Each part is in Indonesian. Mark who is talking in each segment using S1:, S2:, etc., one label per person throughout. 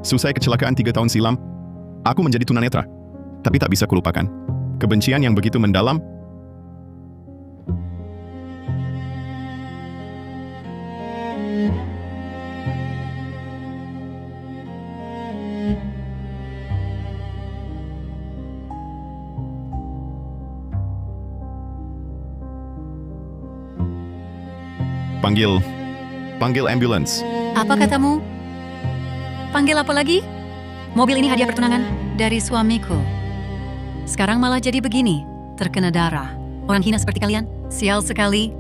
S1: Selesai kecelakaan 3 tahun silam, aku menjadi tunanetra. Tapi tak bisa kulupakan. Kebencian yang begitu mendalam. Panggil ambulans.
S2: Apa katamu? Panggil apa lagi? Mobil ini hadiah pertunangan dari suamiku. Sekarang malah jadi begini, terkena darah. Orang hina seperti kalian, sial sekali.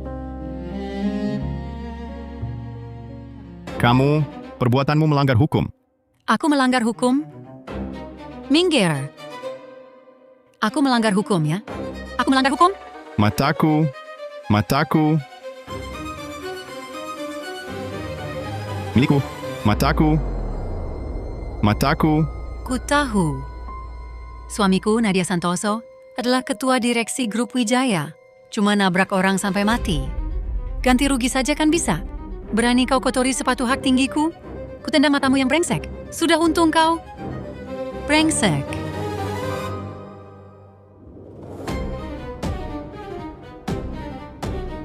S1: Perbuatanmu melanggar hukum.
S2: Aku melanggar hukum? Minggir. Aku melanggar hukum ya? Aku melanggar hukum?
S1: Mataku. Milikku, mataku.
S2: Ku tahu. Suamiku, Nadia Santoso, adalah ketua direksi grup Wijaya. Cuma nabrak orang sampai mati. Ganti rugi saja kan bisa? Berani kau kotori sepatu hak tinggiku? Kutendang matamu yang brengsek. Sudah untung kau. Brengsek.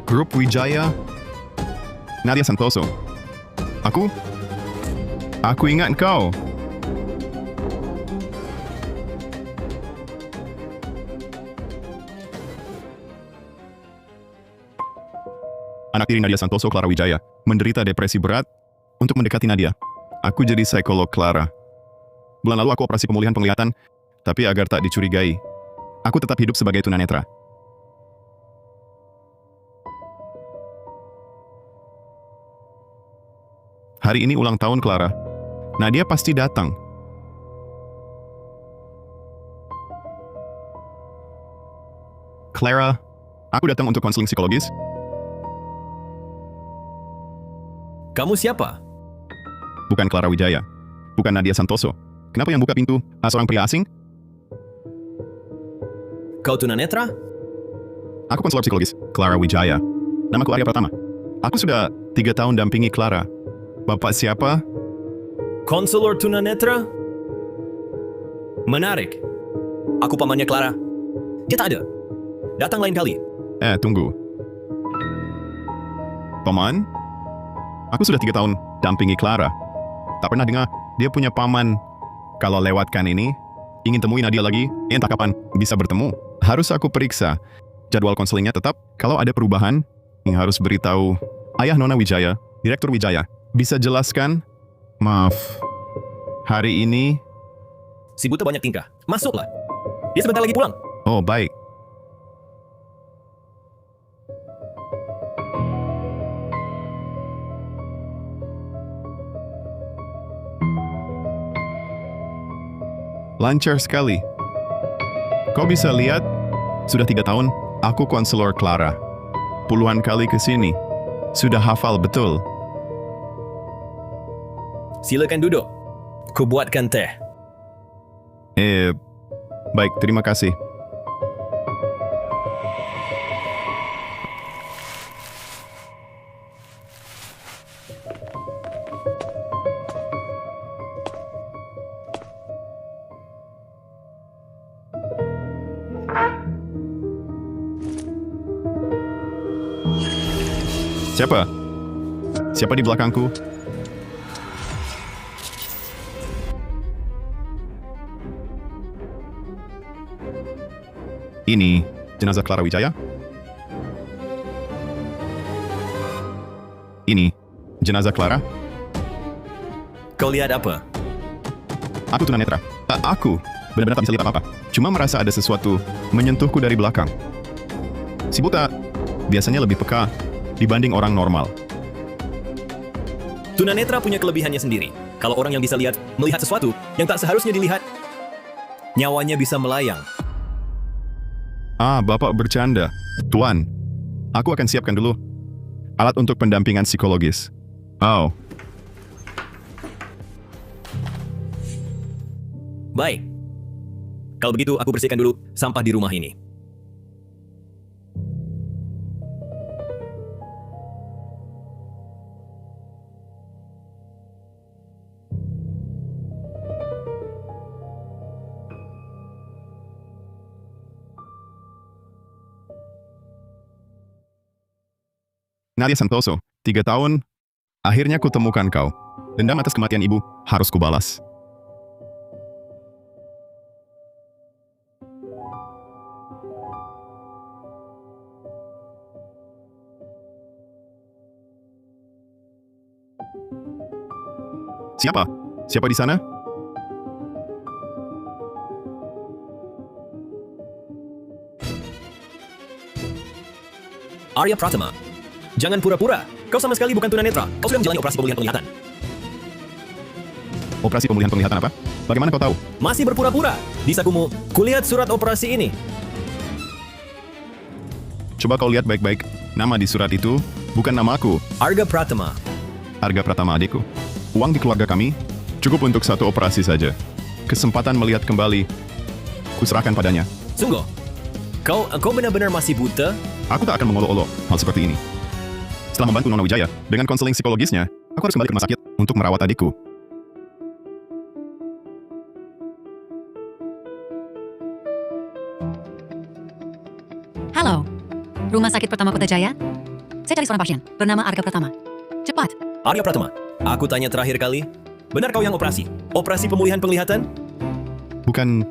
S1: Grup Wijaya. Nadia Santoso. Aku ingat kau. Anak tiri Nadia Santoso, Clara Wijaya, menderita depresi berat. Untuk mendekati Nadia, aku jadi psikolog Clara. Bulan lalu aku operasi pemulihan penglihatan, tapi agar tak dicurigai, aku tetap hidup sebagai tunanetra. Hari ini ulang tahun Clara. Nadia pasti datang. Clara, aku datang untuk konseling psikologis.
S3: Kamu siapa?
S1: Bukan Clara Wijaya. Bukan Nadia Santoso. Kenapa yang buka pintu? Seorang pria asing?
S3: Kau tunanetra?
S1: Aku konselor psikologis, Clara Wijaya. Namaku Arya Pratama. Aku sudah 3 tahun dampingi Clara. Bapak siapa?
S3: Konselor tunanetra? Menarik. Aku pamannya Clara. Dia tak ada. Datang lain kali.
S1: Tunggu. Paman? Aku sudah 3 tahun dampingi Clara. Tak pernah dengar dia punya paman. Kalau lewatkan ini, ingin temui Nadia lagi, entah kapan bisa bertemu. Harus aku periksa. Jadwal konselingnya tetap, kalau ada perubahan, yang harus beritahu Ayah Nona Wijaya, Direktur Wijaya. Bisa jelaskan? Maaf. Hari ini...
S3: Si buta banyak tingkah. Masuklah. Dia sebentar lagi pulang.
S1: Oh, baik. Lancar sekali. Kau bisa lihat, sudah 3 tahun, aku konselor Clara. Puluhan kali ke sini. Sudah hafal betul.
S3: Silakan duduk. Ku buatkan teh.
S1: Baik, terima kasih. Siapa? Siapa di belakangku? Ini jenazah Clara Wijaya? Ini jenazah Clara?
S3: Kau lihat apa?
S1: Aku tunanetra. Aku benar-benar tak bisa lihat apa-apa. Cuma merasa ada sesuatu menyentuhku dari belakang. Si buta biasanya lebih peka dibanding orang normal.
S3: Tunanetra punya kelebihannya sendiri. Kalau orang yang bisa lihat, melihat sesuatu yang tak seharusnya dilihat, nyawanya bisa melayang.
S1: Bapak bercanda. Tuan, aku akan siapkan dulu alat untuk pendampingan psikologis.
S3: Baik. Kalau begitu, aku bersihkan dulu sampah di rumah ini.
S1: Nadia Santoso, 3 tahun. Akhirnya kutemukan kau. Dendam atas kematian ibu harus kubalas. Siapa? Siapa di sana?
S3: Arya Pratama. Jangan pura-pura. Kau sama sekali bukan tunanetra. Kau sudah menjalani operasi pemulihan penglihatan.
S1: Operasi pemulihan penglihatan apa? Bagaimana kau tahu?
S3: Masih berpura-pura. Di sakumu, kulihat surat operasi ini.
S1: Coba kau lihat baik-baik. Nama di surat itu bukan namaku.
S3: Arga Pratama.
S1: Arga Pratama adikku. Uang di keluarga kami cukup untuk 1 operasi saja. Kesempatan melihat kembali, kuserahkan padanya.
S3: Sungguh. Kau benar-benar masih buta?
S1: Aku tak akan mengolok-olok hal seperti ini. Setelah membantu Nona Wijaya dengan konseling psikologisnya, aku harus kembali ke rumah sakit untuk merawat adikku.
S2: Halo, Rumah Sakit Pertama Kota Jaya. Saya cari seorang pasien bernama Arga Pratama. Cepat.
S3: Arya Pratama. Aku tanya terakhir kali. Benar kau yang operasi? Operasi pemulihan penglihatan?
S1: Bukan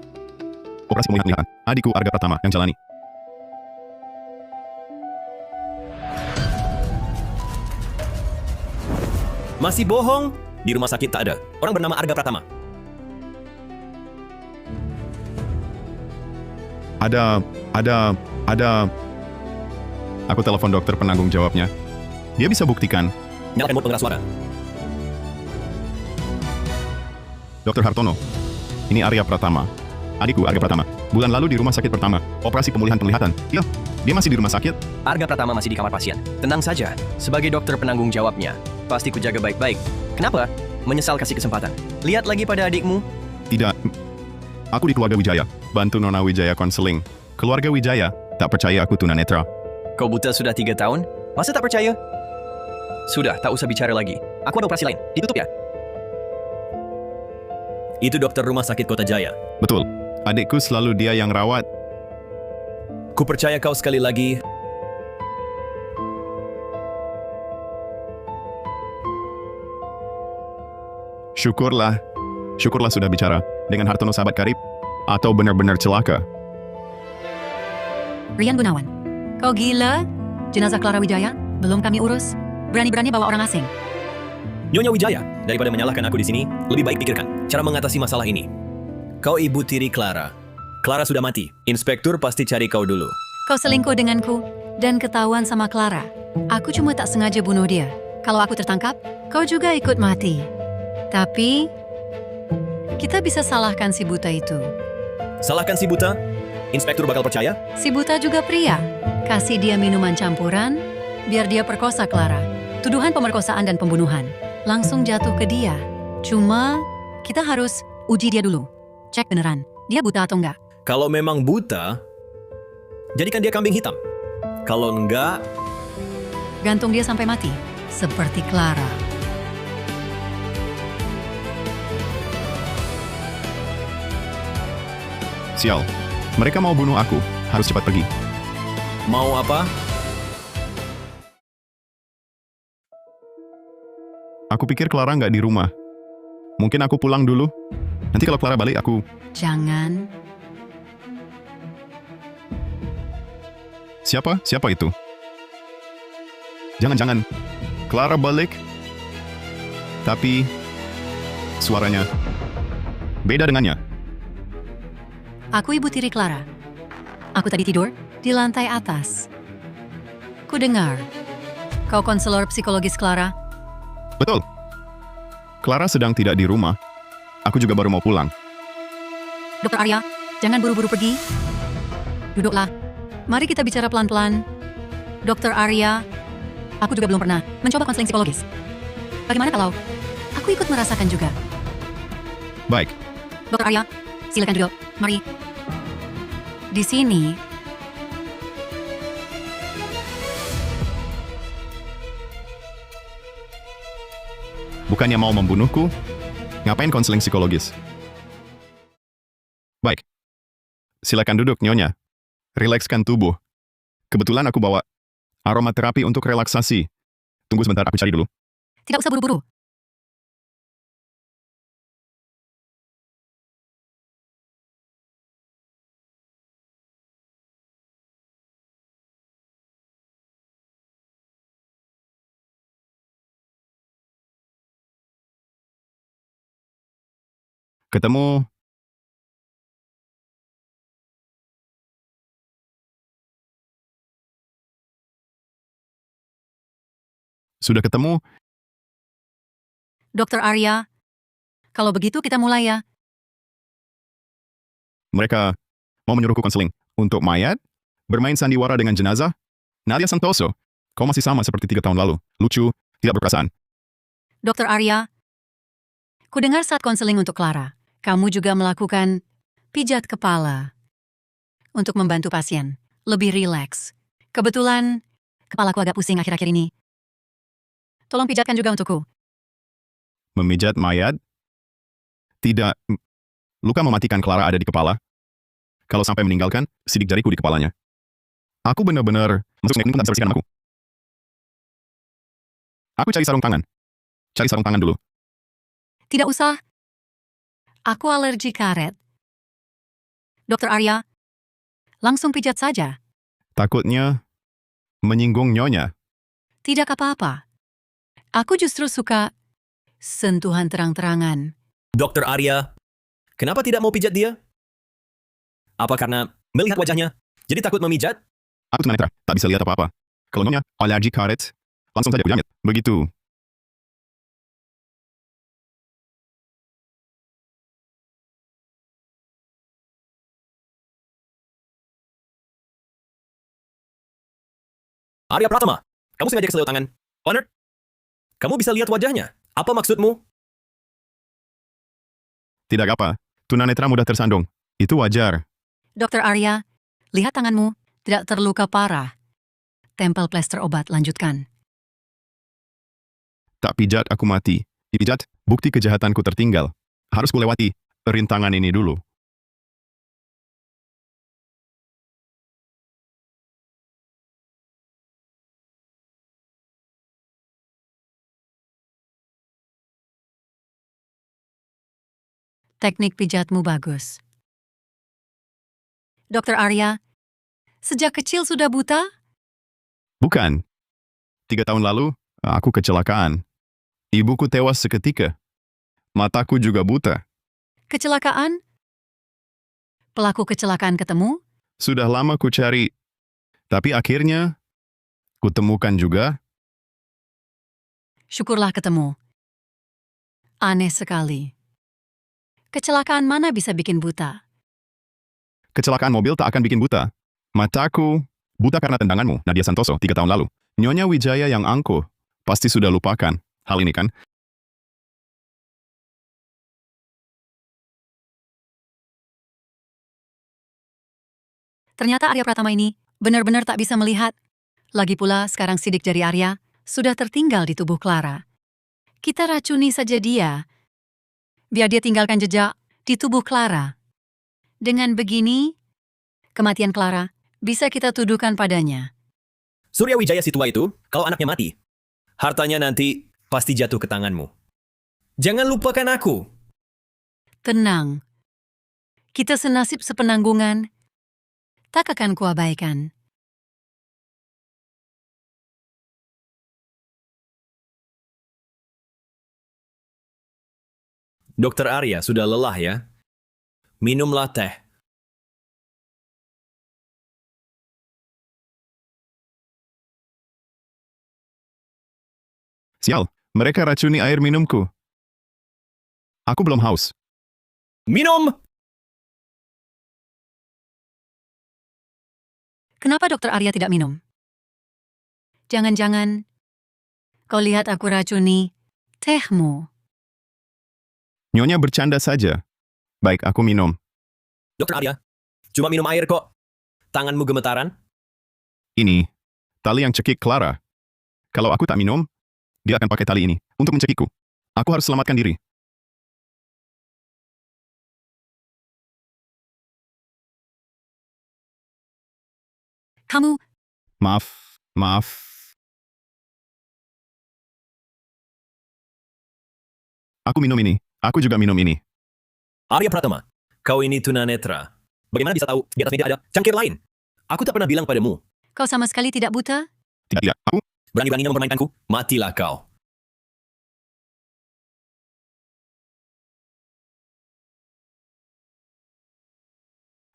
S1: operasi pemulihan penglihatan. Adikku Arga Pratama yang jalani.
S3: Masih bohong? Di rumah sakit tak ada. Orang bernama Arga Pratama.
S1: Ada. Aku telepon dokter penanggung jawabnya. Dia bisa buktikan.
S3: Nyalakan mode pengeras suara.
S1: Dr. Hartono, ini Arya Pratama. Adikku Arga Pratama. Bulan lalu di rumah sakit pertama, operasi pemulihan penglihatan. Iya, dia masih di rumah sakit.
S4: Arga Pratama masih di kamar pasien. Tenang saja, sebagai dokter penanggung jawabnya, pasti ku jaga baik-baik. Kenapa? Menyesal kasih kesempatan. Lihat lagi pada adikmu.
S1: Tidak. Aku di keluarga Wijaya, bantu Nona Wijaya konseling. Keluarga Wijaya tak percaya aku tunanetra.
S4: Kau buta sudah 3 tahun? Masa tak percaya? Sudah, tak usah bicara lagi. Aku ada operasi lain. Ditutup ya?
S3: Itu dokter rumah sakit Kota Jaya.
S1: Betul. Adikku selalu dia yang rawat.
S3: Ku percaya kau sekali lagi.
S1: Syukurlah. Syukurlah sudah bicara dengan Hartono sahabat karib. Atau benar-benar celaka.
S2: Rian Gunawan. Kau gila? Jenazah Clara Wijaya belum kami urus. Berani-berani bawa orang asing.
S3: Nyonya Wijaya, daripada menyalahkan aku di sini, lebih baik pikirkan cara mengatasi masalah ini. Kau ibu tiri Clara. Clara sudah mati. Inspektur pasti cari kau dulu.
S2: Kau selingkuh denganku dan ketahuan sama Clara. Aku cuma tak sengaja bunuh dia. Kalau aku tertangkap, kau juga ikut mati. Tapi, kita bisa salahkan si buta itu.
S3: Salahkan si buta? Inspektur bakal percaya?
S2: Si buta juga pria. Kasih dia minuman campuran, biar dia perkosa Clara. Tuduhan pemerkosaan dan pembunuhan langsung jatuh ke dia. Cuma, kita harus uji dia dulu. Cek beneran, dia buta atau enggak.
S3: Kalau memang buta, jadikan dia kambing hitam. Kalau enggak,
S2: Gantung dia sampai mati, seperti Clara.
S1: Sial. Mereka mau bunuh aku. Harus cepat pergi.
S3: mau apa?
S1: Aku pikir Clara nggak di rumah. Mungkin aku pulang dulu. Nanti kalau Clara balik aku...
S2: Jangan.
S1: Siapa? Siapa itu? Jangan-jangan. Clara balik. Tapi... suaranya... beda dengannya.
S2: Aku ibu tiri Clara. Aku tadi tidur di lantai atas. Ku dengar. Kau konselor psikologis Clara.
S1: Betul. Clara sedang tidak di rumah. Aku juga baru mau pulang.
S2: Dokter Arya, jangan buru-buru pergi. Duduklah. Mari kita bicara pelan-pelan. Dokter Arya, aku juga belum pernah mencoba konseling psikologis. Bagaimana kalau aku ikut merasakan juga?
S1: Baik.
S2: Dokter Arya, silakan duduk. Mari. Di sini,
S1: Bukannya mau membunuhku? Ngapain konseling psikologis? Baik. Silakan duduk, Nyonya. Rilekskan tubuh. Kebetulan aku bawa aromaterapi untuk relaksasi. Tunggu sebentar, aku cari dulu.
S2: Tidak usah buru-buru.
S1: Ketemu. Sudah ketemu?
S2: Dokter Arya, kalau begitu kita mulai ya.
S1: Mereka mau menyuruhku konseling untuk mayat, bermain sandiwara dengan jenazah. Nadia Santoso, kau masih sama seperti 3 tahun lalu. Lucu, tidak berperasaan.
S2: Dokter Arya, ku dengar saat konseling untuk Clara, kamu juga melakukan pijat kepala untuk membantu pasien lebih rileks. Kebetulan, kepalaku agak pusing akhir-akhir ini. Tolong pijatkan juga untukku.
S1: Memijat mayat? Tidak. Luka mematikan Clara ada di kepala. Kalau sampai meninggalkan, sidik jariku di kepalanya. Aku benar-benar masuk snack pun tak bisa bersihkan aku. Aku cari sarung tangan. Cari sarung tangan dulu.
S2: Tidak usah. Aku alergi karet. Dokter Arya, langsung pijat saja.
S1: Takutnya menyinggung nyonya.
S2: Tidak apa-apa. Aku justru suka sentuhan terang-terangan.
S3: Dokter Arya, kenapa tidak mau pijat dia? Apa karena melihat wajahnya, jadi takut memijat?
S1: Aku tunanetra, tak bisa lihat apa-apa. Kalau nyonya alergi karet, langsung saja aku jamit. Begitu.
S3: Arya Pratama, kamu sengaja keselio tangan. Leonard, kamu bisa lihat wajahnya. Apa maksudmu?
S1: Tidak apa. Tunanetra mudah tersandung. Itu wajar.
S2: Dokter Arya, lihat tanganmu, tidak terluka parah. Tempel plester obat, lanjutkan.
S1: Tak pijat aku mati. Dipijat, bukti kejahatanku tertinggal. Harus kulewati rintangan ini dulu.
S2: Teknik pijatmu bagus. Dokter Arya, sejak kecil sudah buta?
S1: Bukan. 3 tahun lalu, aku kecelakaan. Ibuku tewas seketika. Mataku juga buta.
S2: Kecelakaan? Pelaku kecelakaan ketemu?
S1: Sudah lama ku cari. Tapi akhirnya, kutemukan juga.
S2: Syukurlah ketemu. Aneh sekali. Kecelakaan mana bisa bikin buta?
S1: Kecelakaan mobil tak akan bikin buta. Mataku buta karena tendanganmu, Nadia Santoso, 3 tahun lalu. Nyonya Wijaya yang angkuh. Pasti sudah lupakan hal ini kan?
S2: Ternyata Arya Pratama ini benar-benar tak bisa melihat. Lagi pula sekarang sidik jari Arya sudah tertinggal di tubuh Clara. Kita racuni saja dia, biar dia tinggalkan jejak di tubuh Clara. Dengan begini, kematian Clara bisa kita tuduhkan padanya.
S3: Surya Wijaya si tua itu, kalau anaknya mati, hartanya nanti pasti jatuh ke tanganmu. Jangan lupakan aku.
S2: Tenang, kita senasib sepenanggungan, tak akan kuabaikan.
S3: Dokter Arya sudah lelah ya. Minumlah teh.
S1: Sial, mereka racuni air minumku. Aku belum haus.
S3: Minum!
S2: Kenapa Dokter Arya tidak minum? Jangan-jangan kau lihat aku racuni tehmu.
S1: Nyonya bercanda saja. Baik, aku minum.
S3: Dokter Arya, cuma minum air kok. Tanganmu gemetaran?
S1: Ini, tali yang cekik Clara. Kalau aku tak minum, dia akan pakai tali ini untuk mencekikku. Aku harus selamatkan diri.
S2: Kamu,
S1: Maaf. Aku minum ini. Aku juga minum ini.
S3: Arya Pratama, kau ini tunanetra. Bagaimana bisa tahu di atas meja ada cangkir lain? Aku tak pernah bilang padamu.
S2: Kau sama sekali tidak buta?
S1: Tidak, tidak. Aku
S3: Berani-beraninya mempermainkanku? Matilah kau.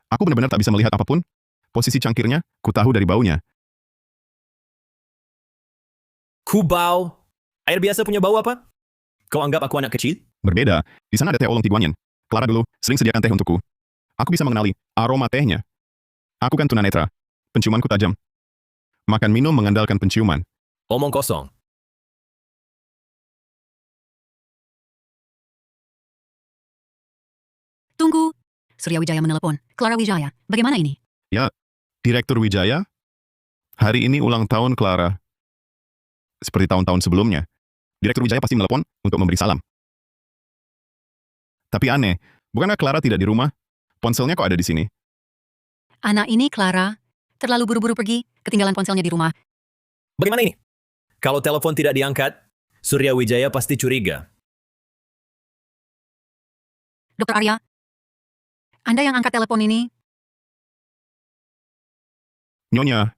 S1: Aku benar-benar tak bisa melihat apapun. Posisi cangkirnya, ku tahu dari baunya.
S3: Kubau. Air biasa punya bau apa? Kau anggap aku anak kecil?
S1: Berbeda. Di sana ada teh oolong tiguanyen. Clara dulu sering sediakan teh untukku. Aku bisa mengenali aroma tehnya. Aku kan tunanetra. Penciumanku tajam. Makan minum mengandalkan penciuman.
S3: Omong kosong.
S2: Tunggu. Surya Wijaya menelepon. Clara Wijaya, bagaimana ini?
S1: Ya, Direktur Wijaya. Hari ini ulang tahun Clara. Seperti tahun-tahun sebelumnya. Direktur Wijaya pasti menelepon untuk memberi salam. Tapi aneh, bukankah Clara tidak di rumah? Ponselnya kok ada di sini?
S2: Anak ini, Clara, terlalu buru-buru pergi, ketinggalan ponselnya di rumah.
S3: Bagaimana ini? Kalau telepon tidak diangkat, Surya Wijaya pasti curiga.
S2: Dokter Arya, Anda yang angkat telepon ini.
S1: Nyonya,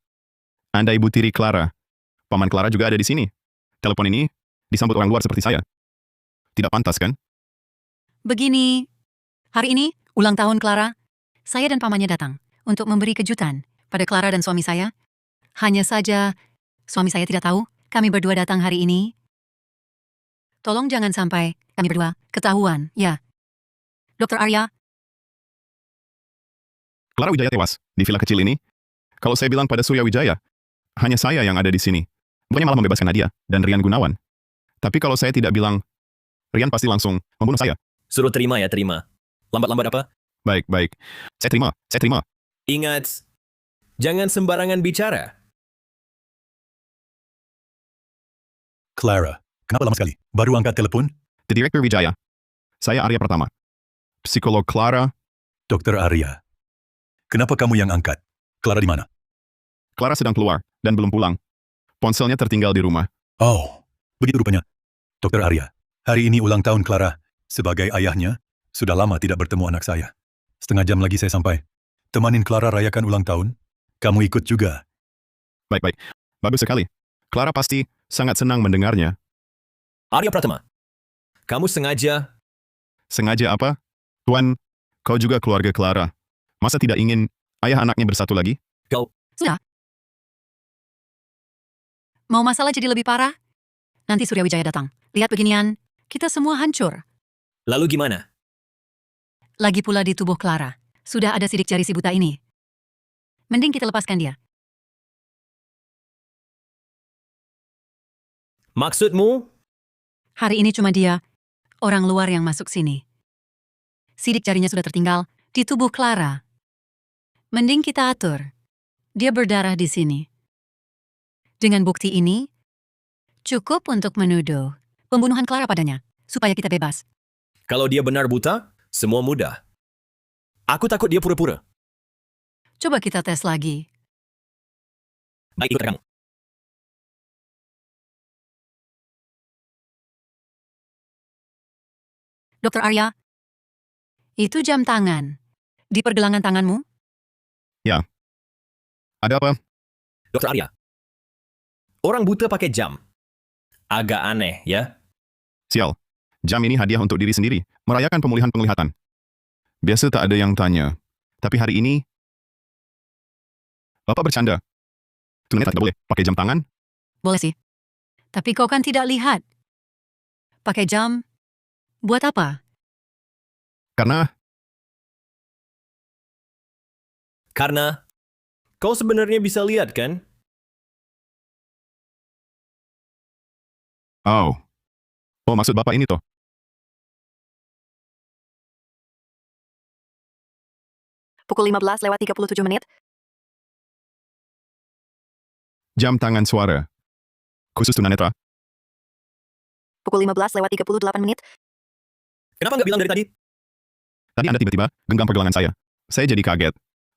S1: Anda ibu tiri Clara. Paman Clara juga ada di sini. Telepon ini disambut orang luar seperti saya. Tidak pantas, kan?
S2: Begini, hari ini, ulang tahun Clara. Saya dan pamannya datang untuk memberi kejutan pada Clara dan suami saya. Hanya saja, suami saya tidak tahu kami berdua datang hari ini. Tolong jangan sampai kami berdua ketahuan, ya. Dokter Arya,
S1: Clara Wijaya tewas di villa kecil ini. Kalau saya bilang pada Surya Wijaya, hanya saya yang ada di sini. Bukannya malah membebaskan Nadia dan Rian Gunawan. Tapi kalau saya tidak bilang, Rian pasti langsung membunuh saya.
S3: Suruh terima ya, terima. Lambat-lambat apa?
S1: Baik, baik. Saya terima.
S3: Ingat, jangan sembarangan bicara.
S5: Clara, kenapa lama sekali? Baru angkat telepon?
S1: The Director Wijaya. Saya Arya Pratama. Psikolog Clara.
S5: Dokter Arya. Kenapa kamu yang angkat? Clara di mana?
S1: Clara sedang keluar dan belum pulang. Ponselnya tertinggal di rumah.
S5: Oh, begitu rupanya. Dokter Arya, hari ini ulang tahun Clara. Sebagai ayahnya, sudah lama tidak bertemu anak saya. Setengah jam lagi saya sampai. Temanin Clara rayakan ulang tahun. Kamu ikut juga.
S1: Baik. Bagus sekali. Clara pasti sangat senang mendengarnya.
S3: Arya Pratama, kamu sengaja...
S1: Sengaja apa? Tuan, kau juga keluarga Clara. Masa tidak ingin ayah anaknya bersatu lagi?
S2: sudah. Mau masalah jadi lebih parah? Nanti Surya Wijaya datang. Lihat beginian, kita semua hancur.
S3: Lalu gimana?
S2: Lagi pula di tubuh Clara, sudah ada sidik jari si buta ini. Mending kita lepaskan dia.
S3: Maksudmu?
S2: Hari ini cuma dia, orang luar yang masuk sini. Sidik jarinya sudah tertinggal di tubuh Clara. Mending kita atur. Dia berdarah di sini. Dengan bukti ini, cukup untuk menuduh pembunuhan Clara padanya, supaya kita bebas.
S3: Kalau dia benar buta, semua mudah. Aku takut dia pura-pura.
S2: Coba kita tes lagi.
S3: Baik, ikut kamu.
S2: Dokter Arya, itu jam tangan. Di pergelangan tanganmu?
S1: Ada apa?
S3: Dokter Arya, orang buta pakai jam. Agak aneh, ya?
S1: Sial. Jam ini hadiah untuk diri sendiri, merayakan pemulihan penglihatan. Biasa tak ada yang tanya. Tapi hari ini, Bapak bercanda. Tunanetra tidak boleh pakai jam tangan?
S2: Boleh sih. Tapi kau kan tidak lihat. Pakai jam, buat apa?
S3: Karena kau sebenarnya bisa lihat, kan?
S1: Oh, maksud Bapak ini toh?
S2: Pukul 15:37.
S1: Jam tangan suara. Khusus tunanetra.
S2: Pukul 15:38.
S3: Kenapa nggak bilang dari tadi?
S1: Tadi Anda tiba-tiba genggam pergelangan saya. Saya jadi kaget.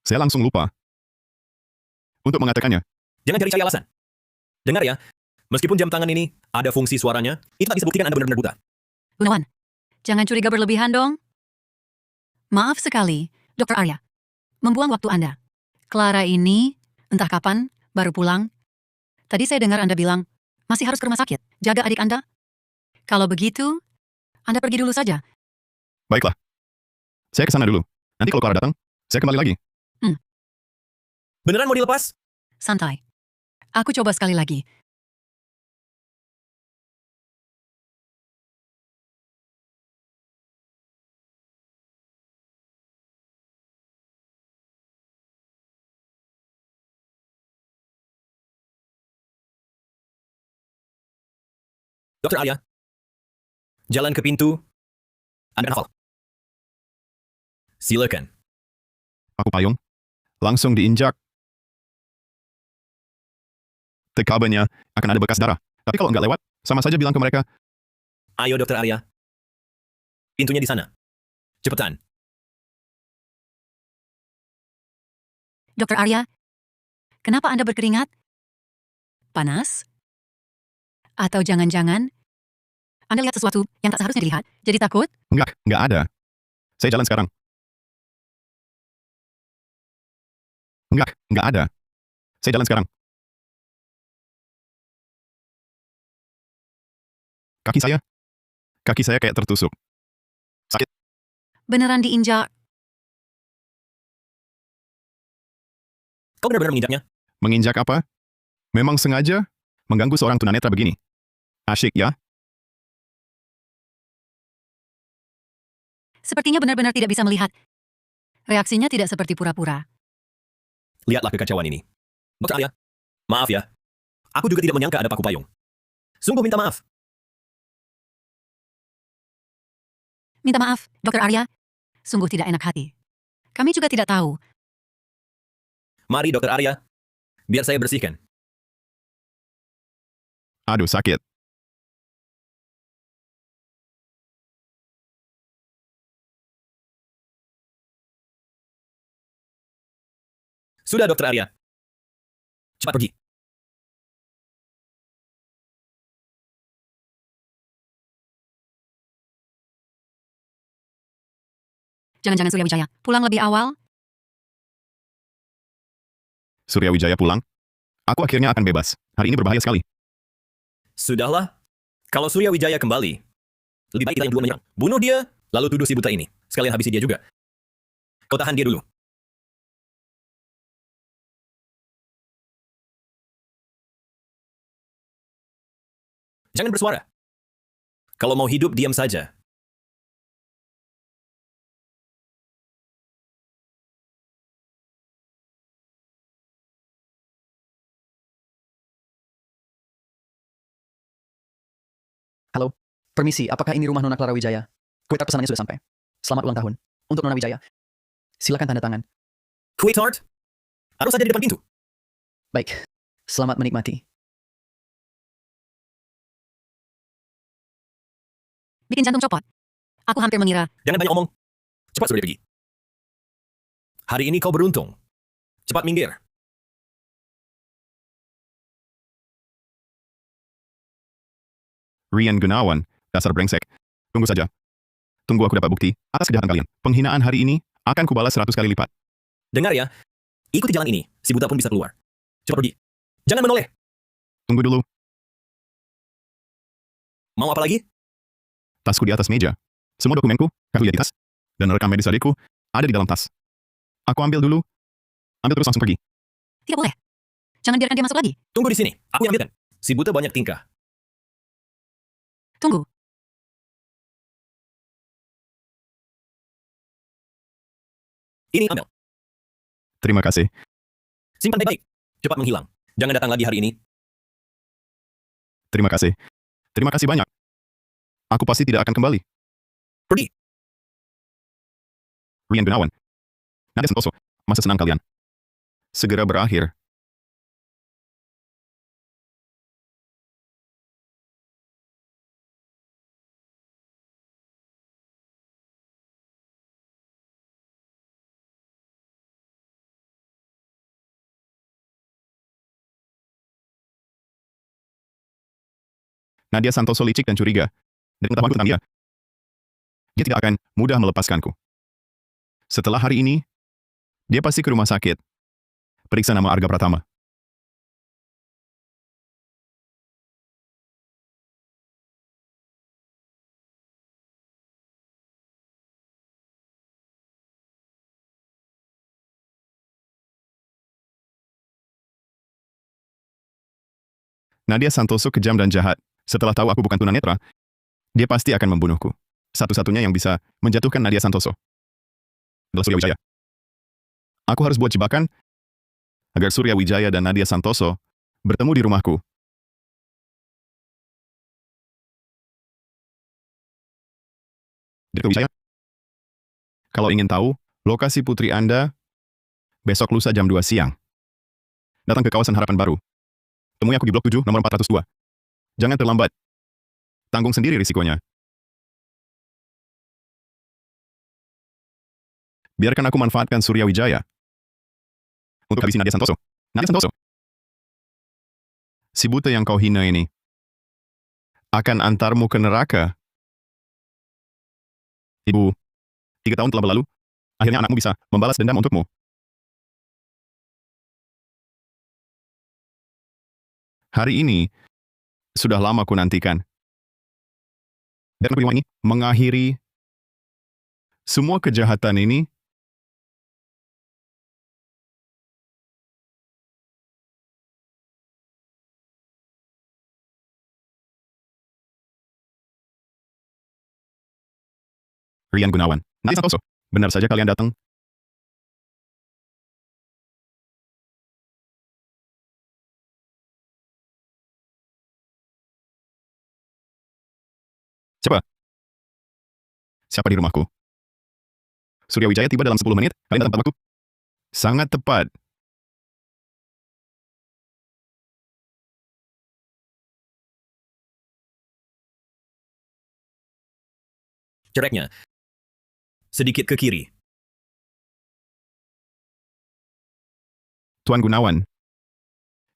S1: Saya langsung lupa. Untuk mengatakannya,
S3: Jangan cari alasan. Dengar ya, meskipun jam tangan ini ada fungsi suaranya, itu tak bisa buktikan Anda benar-benar buta.
S2: Gunawan, Jangan curiga berlebihan dong. Maaf sekali, Dr. Arya. Membuang waktu Anda. Clara ini, entah kapan, baru pulang. Tadi saya dengar Anda bilang, masih harus ke rumah sakit. Jaga adik Anda. Kalau begitu, Anda pergi dulu saja.
S1: Baiklah. Saya ke sana dulu. Nanti kalau Clara datang, saya kembali lagi.
S3: Beneran mau dilepas?
S2: Santai. Aku coba sekali lagi.
S3: Dokter Arya, jalan ke pintu. Anda hafal. Silakan.
S1: Aku payung. Langsung diinjak. Tekabannya akan ada bekas darah. Tapi kalau nggak lewat, sama saja bilang ke mereka,
S3: Ayo, Dokter Arya. Pintunya di sana. Cepetan.
S2: Dr. Arya, kenapa Anda berkeringat? Panas? Atau jangan-jangan Anda lihat sesuatu yang tak seharusnya dilihat, jadi takut?
S1: nggak ada. Saya jalan sekarang. Nggak ada. Saya jalan sekarang. Kaki saya kayak tertusuk. Sakit.
S2: Beneran diinjak?
S3: Kau benar-benar menginjaknya?
S1: Menginjak apa? Memang sengaja mengganggu seorang tunanetra begini. Asyik ya?
S2: Sepertinya benar-benar tidak bisa melihat. Reaksinya tidak seperti pura-pura.
S3: Lihatlah kekacauan ini. Dokter Arya, maaf ya. Aku juga tidak menyangka ada paku payung. Sungguh minta maaf.
S2: Minta maaf, Dr. Arya. Sungguh tidak enak hati. Kami juga tidak tahu.
S3: Mari, Dokter Arya. Biar saya bersihkan.
S1: Aduh, sakit.
S3: Sudah, Dokter Arya. Cepat pergi.
S2: Jangan-jangan Surya Wijaya pulang lebih awal?
S1: Surya Wijaya pulang. Aku akhirnya akan bebas. Hari ini berbahaya sekali.
S3: Sudahlah. Kalau Surya Wijaya kembali, lebih baik kita yang duluan menyerang. Bunuh dia, lalu tuduh si buta ini. Sekalian habisi dia juga. Kau tahan dia dulu. Jangan bersuara. Kalau mau hidup, diam saja.
S6: Halo, permisi, apakah ini rumah Nona Clara Wijaya? Kue tart pesanannya sudah sampai. Selamat ulang tahun. Untuk Nona Wijaya. Silakan tanda tangan.
S3: Kue tart? Harus ada di depan pintu.
S6: Baik, selamat menikmati.
S2: Bikin jantung copot. Aku hampir mengira.
S3: Jangan banyak omong. Cepat suruh dia pergi. Hari ini kau beruntung. Cepat minggir.
S1: Rian Gunawan, dasar brengsek. Tunggu saja. Tunggu aku dapat bukti atas kejahatan kalian. Penghinaan hari ini akan kubalas 100 kali lipat.
S3: Dengar ya. Ikuti jalan ini. Si buta pun bisa keluar. Cepat pergi. Jangan menoleh.
S1: Tunggu dulu.
S3: Mau apa lagi?
S1: Tasku di atas meja. Semua dokumenku, kartu identitas, dan rekam medis adikku ada di dalam tas. Aku ambil dulu. Ambil terus langsung pergi.
S2: Tidak boleh. Jangan biarkan dia masuk lagi.
S3: Tunggu di sini. Aku yang ambilkan. Si buta banyak tingkah.
S2: Tunggu.
S3: Ini ambil.
S1: Terima kasih.
S3: Simpan baik-baik. Cepat menghilang. Jangan datang lagi hari ini.
S1: Terima kasih. Terima kasih banyak. Aku pasti tidak akan kembali.
S3: Pergi.
S1: Rian Gunawan. Nadia Santoso. Masa senang kalian. Segera berakhir. Nadia Santoso licik dan curiga. Dan pengetahuanku tentang dia dia tidak akan mudah melepaskanku. Setelah hari ini, dia pasti ke rumah sakit. Periksa nama Arga Pratama. Nadia Santoso kejam dan jahat. Setelah tahu aku bukan tunanetra, dia pasti akan membunuhku. Satu-satunya yang bisa menjatuhkan Nadia Santoso adalah Surya Wijaya. Aku harus buat jebakan agar Surya Wijaya dan Nadia Santoso bertemu di rumahku. Direktur Wijaya, kalau ingin tahu lokasi putri Anda, besok lusa jam 2 siang. Datang ke kawasan Harapan Baru. Temui aku di blok 7, nomor 402. Jangan terlambat. Tanggung sendiri risikonya. Biarkan aku manfaatkan Surya Wijaya untuk habisi Nadia Santoso. Nadia Santoso. Si buta yang kau hina ini akan antarmu ke neraka. Ibu, 3 tahun telah berlalu. Akhirnya anakmu bisa membalas dendam untukmu. Hari ini sudah lama ku nantikan. Dan aku ini mengakhiri semua kejahatan ini. Rian Gunawan. Nadia Santoso. Benar saja kalian datang. Siapa di rumahku? Surya Wijaya tiba dalam 10 menit. Kalian datang tepat waktu. Sangat tepat.
S3: Cereknya. Sedikit ke kiri.
S1: Tuan Gunawan,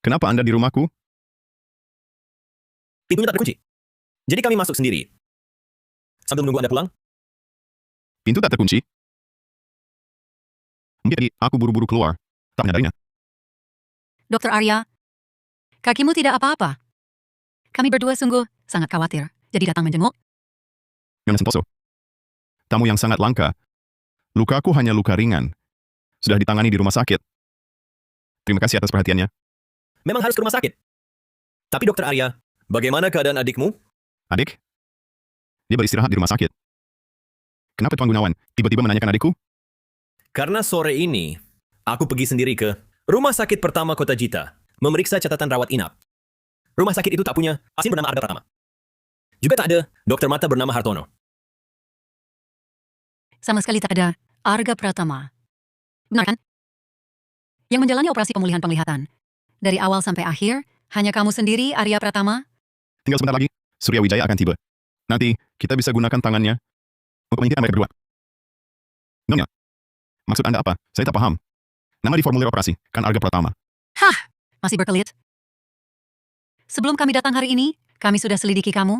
S1: kenapa Anda di rumahku?
S3: Pintunya tak terkunci. Jadi kami masuk sendiri. Sambil menunggu Anda pulang,
S1: Pintu tak terkunci. Mungkin tadi aku buru-buru keluar. Tak menyadarinya.
S2: Dokter Arya, kakimu tidak apa-apa. Kami berdua sungguh sangat khawatir, jadi datang menjenguk.
S1: Nyonya Santoso. Tamu yang sangat langka. Lukaku hanya luka ringan. Sudah ditangani di rumah sakit. Terima kasih atas perhatiannya.
S3: memang harus ke rumah sakit. Tapi Dokter Arya, bagaimana keadaan adikmu?
S1: Adik? Dia beristirahat di rumah sakit. Kenapa Tuan Gunawan tiba-tiba menanyakan adikku?
S3: Karena sore ini, aku pergi sendiri ke rumah sakit pertama Kota Jita, memeriksa catatan rawat inap. Rumah sakit itu tak punya pasien bernama Arga Pratama. Juga tak ada dokter mata bernama Hartono.
S2: Sama sekali tak ada Arga Pratama. Benar kan? Yang menjalani operasi pemulihan penglihatan. Dari awal sampai akhir, hanya kamu sendiri, Arya Pratama?
S1: Tinggal sebentar lagi, Surya Wijaya akan tiba. Nanti, kita bisa gunakan tangannya untuk menyingkirkan mereka berdua. Nyonya, maksud Anda apa? Saya tak paham. Nama di formulir operasi, kan Arga Pratama.
S2: Hah, masih berkelit? Sebelum kami datang hari ini, kami sudah selidiki kamu.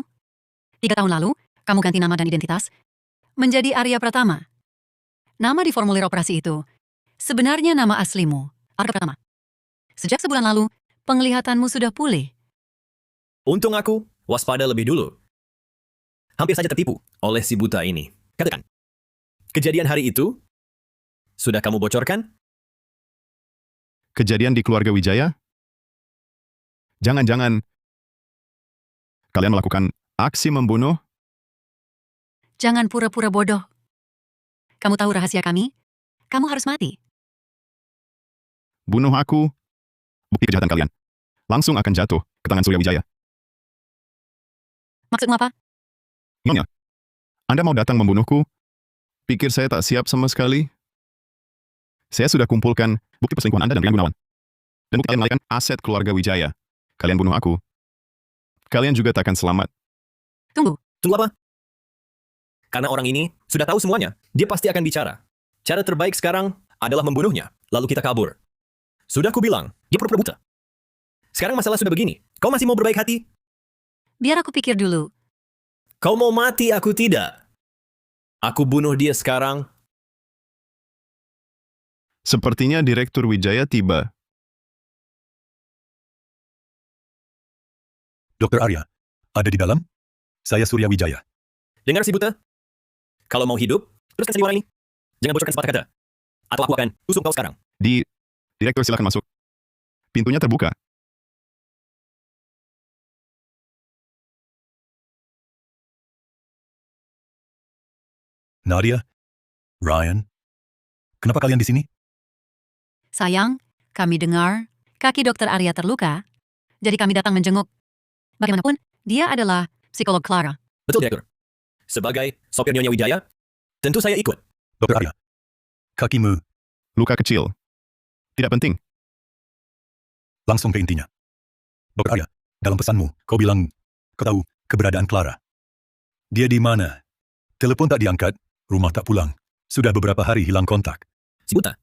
S2: 3 tahun lalu, kamu ganti nama dan identitas menjadi Arya Pratama. Nama di formulir operasi itu sebenarnya nama aslimu, Arga Pratama. Sejak sebulan lalu, penglihatanmu sudah pulih.
S3: Untung aku waspada lebih dulu. Hampir saja tertipu oleh si buta ini. Katakan, kejadian hari itu sudah kamu bocorkan?
S1: Kejadian di keluarga Wijaya? Jangan-jangan kalian melakukan aksi membunuh?
S2: Jangan pura-pura bodoh. Kamu tahu rahasia kami? Kamu harus mati.
S1: Bunuh aku? Bukti kejahatan kalian langsung akan jatuh ke tangan Surya Wijaya.
S2: Maksudmu apa?
S1: Nyonya, Anda mau datang membunuhku? Pikir saya tak siap sama sekali? Saya sudah kumpulkan bukti perselingkuhan Anda dan Rian Gunawan. Dan bukti kalian melarikan aset keluarga Wijaya. Kalian bunuh aku. Kalian juga tak akan selamat.
S2: Tunggu.
S3: Tunggu apa? Karena orang ini sudah tahu semuanya. Dia pasti akan bicara. Cara terbaik sekarang adalah membunuhnya. Lalu kita kabur. Sudah kubilang, dia pura-pura buta. Sekarang masalah sudah begini. Kau masih mau berbaik hati?
S2: Biar aku pikir dulu.
S3: Kau mau mati, aku tidak. Aku bunuh dia sekarang.
S1: Sepertinya Direktur Wijaya tiba.
S5: Dr. Arya, ada di dalam? Saya Surya Wijaya.
S3: Dengar si buta? Kalau mau hidup, teruskan sandiwara ini. Jangan bocorkan sepatah kata. Atau aku akan tusuk kau sekarang.
S1: Direktur, silakan masuk. Pintunya terbuka.
S5: Nadia? Ryan? Kenapa kalian di sini?
S2: Sayang, kami dengar kaki Dokter Arya terluka, jadi kami datang menjenguk. Bagaimanapun, dia adalah psikolog Clara.
S3: Betul, Direktur. Sebagai sopir Nyonya Wijaya, tentu saya ikut.
S5: Dr. Arya, kakimu
S1: Luka kecil. Tidak penting.
S5: langsung ke intinya. Dr. Arya, dalam pesanmu, kau bilang kau tahu keberadaan Clara. Dia di mana? Telepon tak diangkat, rumah tak pulang. Sudah beberapa hari hilang kontak.
S3: Si buta.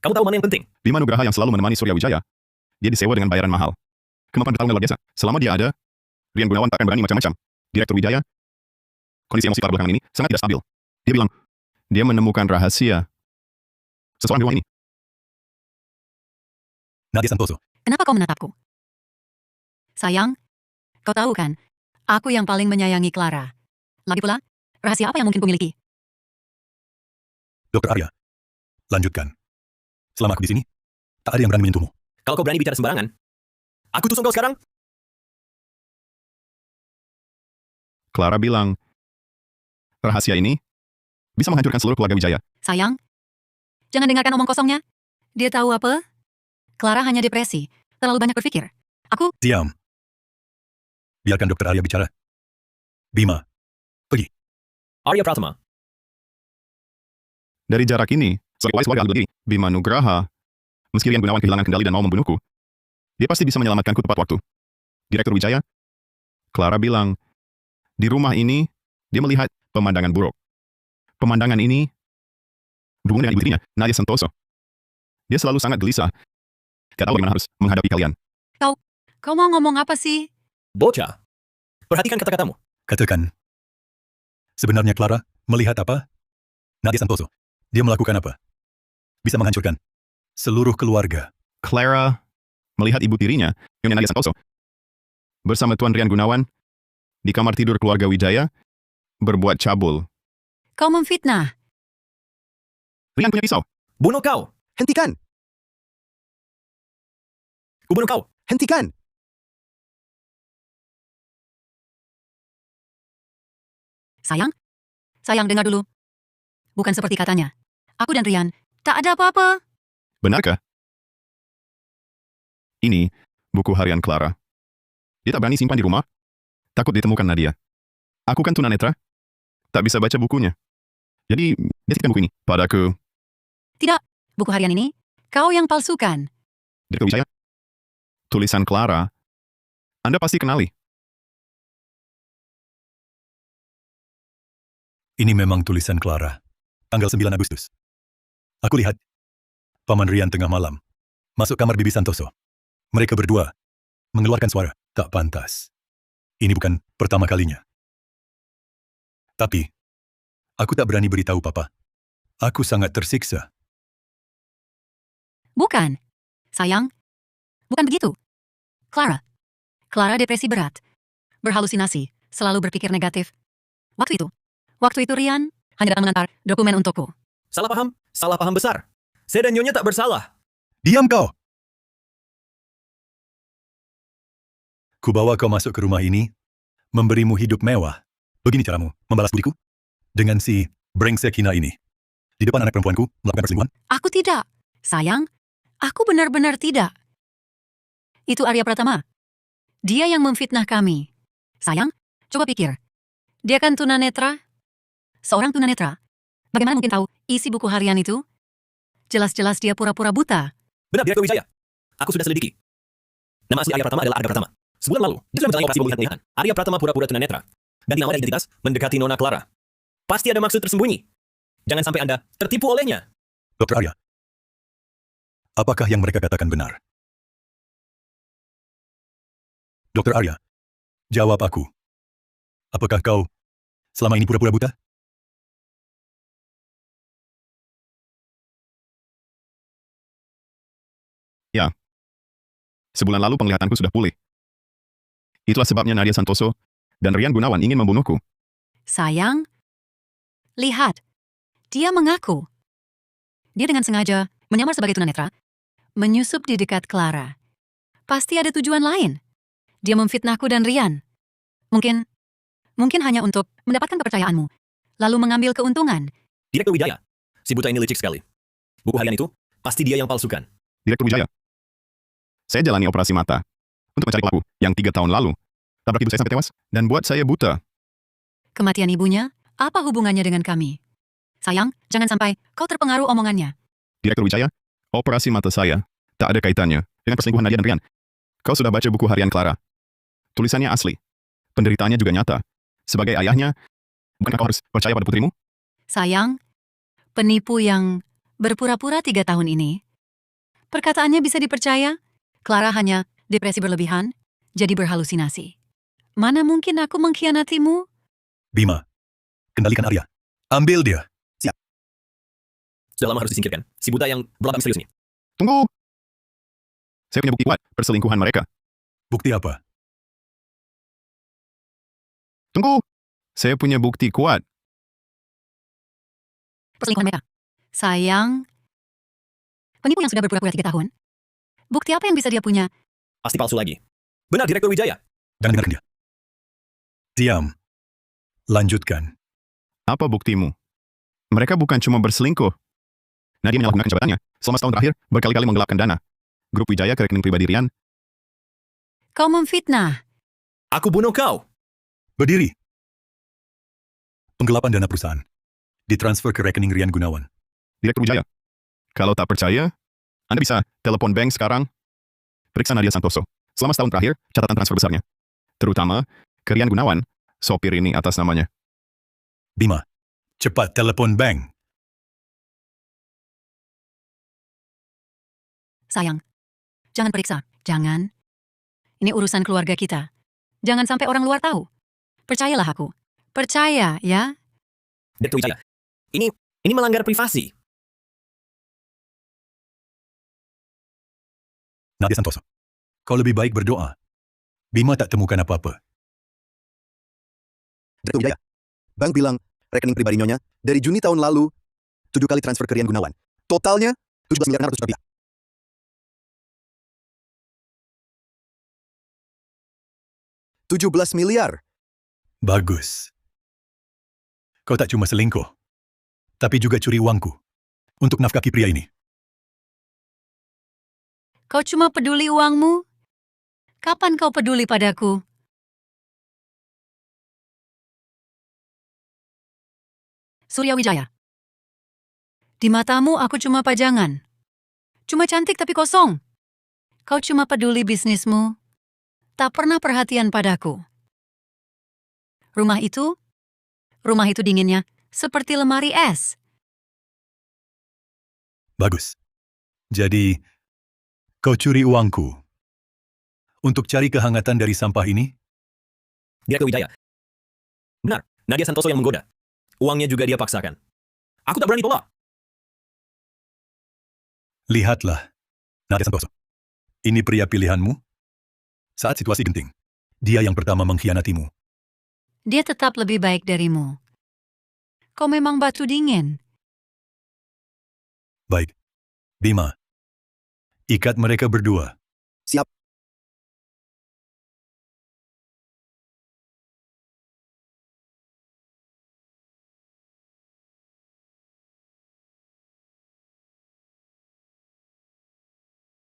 S3: Kamu tahu mana yang penting?
S1: Bima Nugraha yang selalu menemani Surya Wijaya. Dia disewa dengan bayaran mahal. Kemampuan bertarungnya luar biasa. Selama dia ada, Rian Gunawan tak akan berani macam-macam. Direktur Wijaya, kondisi emosi Clara belakangan ini sangat tidak stabil. Dia bilang, dia menemukan rahasia seseorang di rumah ini.
S5: Nadia Santoso,
S2: Kenapa kau menatapku? Sayang, kau tahu kan, aku yang paling menyayangi Clara. Lagi pula, rahasia apa yang mungkin kumiliki?
S5: Dr. Arya, lanjutkan. Selama aku di sini, tak ada yang berani menyentuhmu.
S3: Kalau kau berani bicara sembarangan, aku tusuk kau sekarang.
S1: Clara bilang, rahasia ini bisa menghancurkan seluruh keluarga Wijaya.
S2: Sayang, jangan dengarkan omong kosongnya. Dia tahu apa? Clara hanya depresi, terlalu banyak berpikir. Aku,
S5: Diam. Biarkan Dr. Arya bicara. Bima,
S3: Arya Pratama.
S1: Dari jarak ini, sebagai warga ahli diri, Bima Nugraha, meski Rian Gunawan kehilangan kendali dan mau membunuhku, dia pasti bisa menyelamatkanku tepat waktu. Direktur Wijaya, Clara bilang, di rumah ini, dia melihat pemandangan buruk. Pemandangan ini berhubungan dengan ibu tirinya, Nadia Santoso. Dia selalu sangat gelisah. Gak tahu bagaimana harus menghadapi kalian.
S2: kau mau ngomong apa sih?
S3: Bocah. Perhatikan kata-katamu.
S5: katakan. Sebenarnya Clara melihat apa? Nadia Santoso. Dia melakukan apa? Bisa menghancurkan seluruh keluarga.
S1: Clara melihat ibu tirinya, Nyonya Nadia Santoso, bersama Tuan Rian Gunawan, di kamar tidur keluarga Wijaya, berbuat cabul.
S2: Kau memfitnah.
S1: Rian punya pisau.
S3: Bunuh kau.
S7: Hentikan!
S3: Kubunuh kau.
S7: Hentikan!
S2: Sayang dengar dulu. Bukan seperti katanya. Aku dan Rian, tak ada apa-apa.
S1: Benarkah? Ini buku harian Clara. Dia tak berani simpan di rumah. Takut ditemukan Nadia. Aku kan tunanetra. Tak bisa baca bukunya. Jadi, dia titipkan buku ini padaku.
S2: Tidak, buku harian ini, kau yang palsukan.
S1: Direktur Wijaya. Tulisan Clara. Anda pasti kenali.
S5: Ini memang tulisan Clara. Tanggal 9 Agustus. Aku lihat. Paman Rian tengah malam. Masuk kamar Bibi Santoso. Mereka berdua mengeluarkan suara. Tak pantas. Ini bukan pertama kalinya. Tapi, aku tak berani beritahu Papa. Aku sangat tersiksa.
S2: Bukan. Sayang, bukan begitu. Clara depresi berat. Berhalusinasi, selalu berpikir negatif. Waktu itu Rian hanya datang mengantar dokumen untukku.
S3: Salah paham besar. Saya dan Nyonya tak bersalah.
S5: Diam kau! Kubawa kau masuk ke rumah ini, memberimu hidup mewah. Begini caramu membalas budiku? Dengan si brengsek hina ini. Di depan anak perempuanku melakukan perselingkuhan?
S2: Aku tidak. Sayang, aku benar-benar tidak. Itu Arya Pratama. Dia yang memfitnah kami. Sayang, coba pikir. Dia kan tunanetra. Seorang tunanetra. Bagaimana mungkin tahu isi buku harian itu? Jelas-jelas dia pura-pura buta.
S3: Benar, Direktur Wijaya. Aku sudah selidiki. Nama asli Arya Pratama adalah Arda Pratama. Sebulan lalu, dia sudah menjalani operasi pemulihan. Arya Pratama pura-pura tunanetra. Ganti nama dan identitas mendekati Nona Clara. Pasti ada maksud tersembunyi. Jangan sampai Anda tertipu olehnya.
S5: Dr. Arya, apakah yang mereka katakan benar? Dr. Arya, jawab aku. Apakah kau selama ini pura-pura buta?
S1: Sebulan lalu penglihatanku sudah pulih. Itulah sebabnya Nadia Santoso dan Rian Gunawan ingin membunuhku.
S2: Sayang, lihat. Dia mengaku. Dia dengan sengaja menyamar sebagai tunanetra, menyusup di dekat Clara. Pasti ada tujuan lain. Dia memfitnahku dan Rian. Mungkin hanya untuk mendapatkan kepercayaanmu, lalu mengambil keuntungan.
S3: Direktur Wijaya, si buta ini licik sekali. Buku harian itu, pasti dia yang palsukan.
S1: Direktur Wijaya. Saya jalani operasi mata untuk mencari pelaku yang 3 tahun lalu tabrak ibu saya sampai tewas dan buat saya buta.
S2: Kematian ibunya, apa hubungannya dengan kami? Sayang, jangan sampai kau terpengaruh omongannya.
S1: Direktur Wijaya, operasi mata saya tak ada kaitannya dengan perselingkuhan Nadia dan Rian. Kau sudah baca buku harian Clara. Tulisannya asli. Penderitaannya juga nyata. Sebagai ayahnya, bukankah kau harus percaya pada putrimu?
S2: Sayang, penipu yang berpura-pura 3 tahun ini, perkataannya bisa dipercaya? Clara hanya depresi berlebihan, jadi berhalusinasi. Mana mungkin aku mengkhianatimu?
S5: Bima, kendalikan Arya. Ambil dia.
S3: Sudah lama harus disingkirkan. Si buta yang berlagak misterius ini.
S1: Tunggu! Saya punya bukti kuat perselingkuhan mereka.
S5: Bukti apa?
S1: Tunggu! Saya punya bukti kuat.
S2: Perselingkuhan mereka. Sayang, penipu yang sudah berpura-pura 3 tahun. Bukti apa yang bisa dia punya?
S3: Pasti palsu lagi. Benar, Direktur Wijaya.
S5: Jangan dengarkan dia. Diam. Lanjutkan.
S1: Apa buktimu? Mereka bukan cuma berselingkuh. Nadia menyalahgunakan jabatannya. Selama setahun terakhir, berkali-kali menggelapkan dana. Grup Wijaya ke rekening pribadi Rian.
S2: Kau memfitnah.
S3: Aku bunuh kau.
S5: Berdiri. Penggelapan dana perusahaan. Ditransfer ke rekening Rian Gunawan.
S1: Direktur Wijaya. Kalau tak percaya, Anda bisa telepon bank sekarang. Periksa Nadia Santoso. Selama setahun terakhir, catatan transfer besarnya. Terutama ke Rian Gunawan, sopir ini atas namanya.
S5: Bima, cepat telepon bank.
S2: Sayang, jangan periksa. Jangan. Ini urusan keluarga kita. Jangan sampai orang luar tahu. Percayalah aku. Percaya, ya?
S3: Direktur Wijaya. Ini melanggar privasi.
S5: Nadia Santoso, kau lebih baik berdoa. Bima tak temukan apa-apa.
S7: Direktur Wijaya. Bank bilang rekening pribadi Nyonya dari Juni tahun lalu 7 kali transfer ke Rian Gunawan. Totalnya 17 miliar 600 juta rupiah. 17 miliar.
S5: Bagus. Kau tak cuma selingkuh, tapi juga curi uangku untuk nafkahi pria ini.
S2: Kau cuma peduli uangmu? Kapan kau peduli padaku? Surya Wijaya. Di matamu aku cuma pajangan. Cuma cantik tapi kosong. Kau cuma peduli bisnismu. Tak pernah perhatian padaku. Rumah itu dinginnya seperti lemari es.
S5: Bagus. Jadi, kau curi uangku untuk cari kehangatan dari sampah ini?
S3: Direktur Wijaya. Benar, Nadia Santoso yang menggoda. Uangnya juga dia paksakan. Aku tak berani tolak.
S5: Lihatlah, Nadia Santoso. Ini pria pilihanmu? Saat situasi genting, dia yang pertama mengkhianatimu.
S2: Dia tetap lebih baik darimu. Kau memang batu dingin.
S5: Baik. Bima, ikat mereka berdua.
S7: Siap.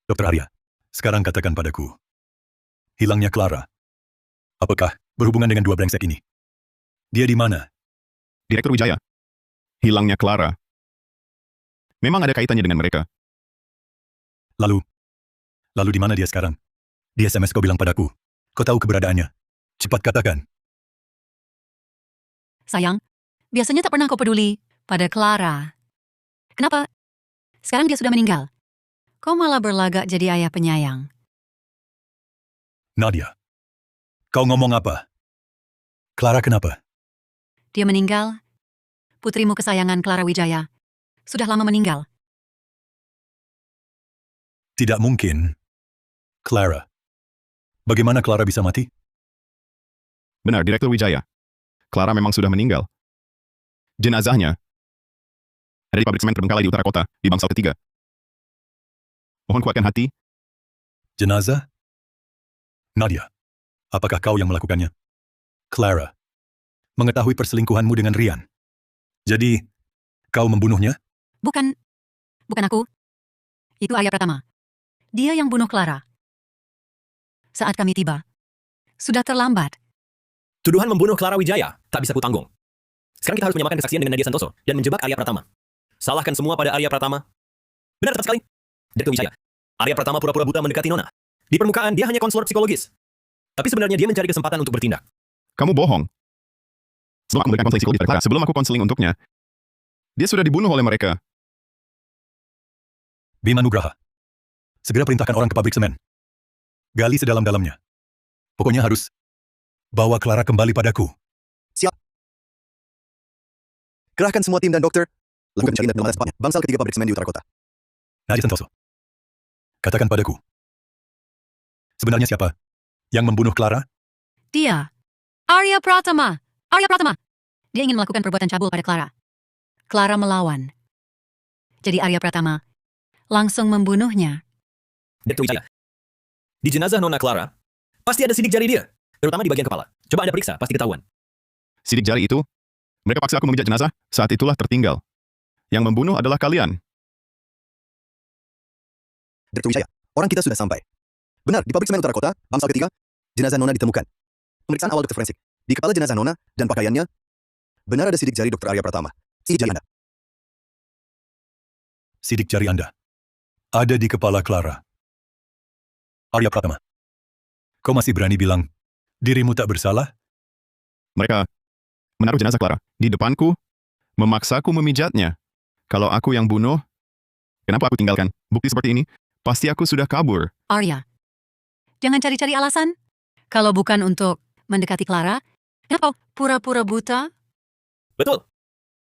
S5: Dr. Arya, sekarang katakan padaku. Hilangnya Clara. Apakah berhubungan dengan dua brengsek ini? Dia di mana?
S1: Direktur Wijaya. Hilangnya Clara. Memang ada kaitannya dengan mereka.
S5: Lalu di mana dia sekarang? Di SMS kau bilang padaku. Kau tahu keberadaannya. Cepat katakan.
S2: Sayang, biasanya tak pernah kau peduli pada Clara. Kenapa? Sekarang dia sudah meninggal. Kau malah berlagak jadi ayah penyayang.
S5: Nadia, kau ngomong apa? Clara kenapa?
S2: Dia meninggal. Putrimu kesayangan Clara Wijaya sudah lama meninggal.
S5: Tidak mungkin. Clara. Bagaimana Clara bisa mati?
S1: Benar, Direktur Wijaya. Clara memang sudah meninggal. Jenazahnya ada di pabrik semen terbengkalai di utara kota, di bangsal ketiga. Mohon kuatkan hati.
S5: Jenazah? Nadia, apakah kau yang melakukannya? Clara, mengetahui perselingkuhanmu dengan Rian. Jadi, kau membunuhnya?
S2: Bukan aku. Itu Arya Pratama. Dia yang bunuh Clara. Saat kami tiba, sudah terlambat.
S3: Tuduhan membunuh Clara Wijaya tak bisa kutanggung. Sekarang kita harus menyamakan kesaksian dengan Nadia Santoso dan menjebak Arya Pratama. Salahkan semua pada Arya Pratama. Benar tepat sekali. Direktur Wijaya. Arya Pratama pura-pura buta mendekati Nona. Di permukaan dia hanya konselor psikologis. Tapi sebenarnya dia mencari kesempatan untuk bertindak.
S1: Kamu bohong. Sebelum aku memberikan konseling psikologis pada Clara, sebelum aku konseling untuknya, dia sudah dibunuh oleh mereka.
S5: Bima Nugraha, segera perintahkan orang ke pabrik semen. Gali sedalam-dalamnya. Pokoknya harus bawa Clara kembali padaku.
S7: Siap. Kerahkan semua tim dan dokter. Lakukan pencarian dan pengamatan secepatnya. Bangsal ketiga pabrik semen di utara kota.
S5: Nadia Santoso, katakan padaku. Sebenarnya siapa yang membunuh Clara?
S2: Dia. Arya Pratama. Arya Pratama. Dia ingin melakukan perbuatan cabul pada Clara. Clara melawan. Jadi Arya Pratama langsung membunuhnya.
S3: Direktur Wijaya. Di jenazah Nona Clara, pasti ada sidik jari dia. Terutama di bagian kepala. Coba Anda periksa, pasti ketahuan.
S1: Sidik jari itu, mereka paksa aku memijat jenazah, saat itulah tertinggal. Yang membunuh adalah kalian.
S7: Direktur Wijaya, orang kita sudah sampai. Benar, di pabrik semen utara kota, bangsal ketiga, jenazah Nona ditemukan. Pemeriksaan awal dokter forensik. Di kepala jenazah Nona dan pakaiannya, benar ada sidik jari Dr. Arya Pratama. Sidik jari Anda.
S5: Sidik jari Anda ada di kepala Clara. Arya Pratama, kau masih berani bilang dirimu tak bersalah?
S1: Mereka menaruh jenazah Clara di depanku, memaksaku memijatnya. Kalau aku yang bunuh, kenapa aku tinggalkan? Bukti seperti ini, pasti aku sudah kabur.
S2: Arya, jangan cari-cari alasan. Kalau bukan untuk mendekati Clara, kenapa kau pura-pura buta?
S3: Betul.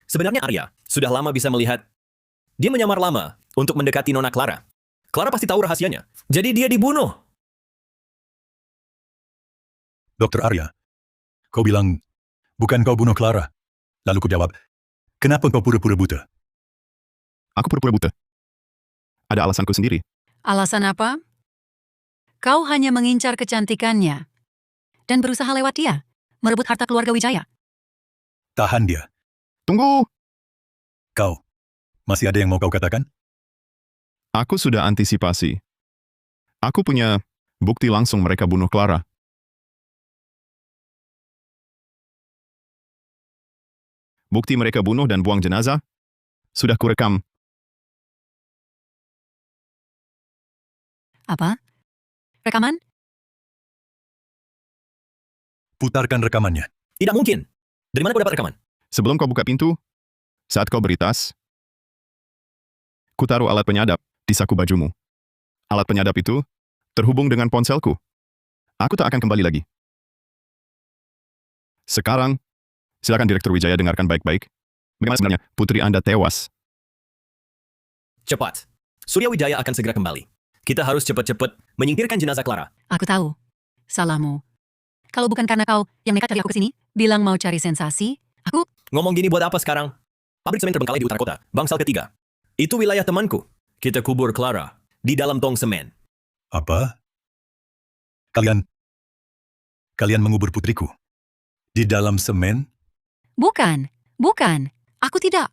S3: Sebenarnya Arya sudah lama bisa melihat. Dia menyamar lama untuk mendekati Nona Clara. Clara pasti tahu rahasianya. Jadi dia dibunuh.
S5: Dokter Arya, kau bilang, bukan kau bunuh Clara. Lalu ku jawab, kenapa kau pura-pura buta?
S1: Aku pura-pura buta. Ada alasanku sendiri.
S2: Alasan apa? Kau hanya mengincar kecantikannya dan berusaha lewat dia, merebut harta keluarga Wijaya.
S5: Tahan dia.
S1: Tunggu!
S5: Kau, masih ada yang mau kau katakan?
S1: Aku sudah antisipasi. Aku punya bukti langsung mereka bunuh Clara. Bukti mereka bunuh dan buang jenazah sudah kurekam.
S2: Apa? Rekaman?
S5: Putarkan rekamannya.
S3: Tidak mungkin. Dari mana kau dapat rekaman?
S1: Sebelum kau buka pintu, saat kau beritas, ku taruh alat penyadap di saku bajumu. Alat penyadap itu terhubung dengan ponselku. Aku tak akan kembali lagi. Sekarang, silakan Direktur Wijaya dengarkan baik-baik. Bagaimana sebenarnya putri Anda tewas?
S3: Cepat. Surya Wijaya akan segera kembali. Kita harus cepat-cepat menyingkirkan jenazah Clara.
S2: Aku tahu. Salahmu. Kalau bukan karena kau yang nekat cari aku ke sini, bilang mau cari sensasi, aku...
S3: Ngomong gini buat apa sekarang? Pabrik semen terbengkalai di utara kota, bangsal ketiga. Itu wilayah temanku. Kita kubur Clara di dalam tong semen.
S5: Apa? Kalian mengubur putriku? Di dalam semen?
S2: Bukan. Aku tidak.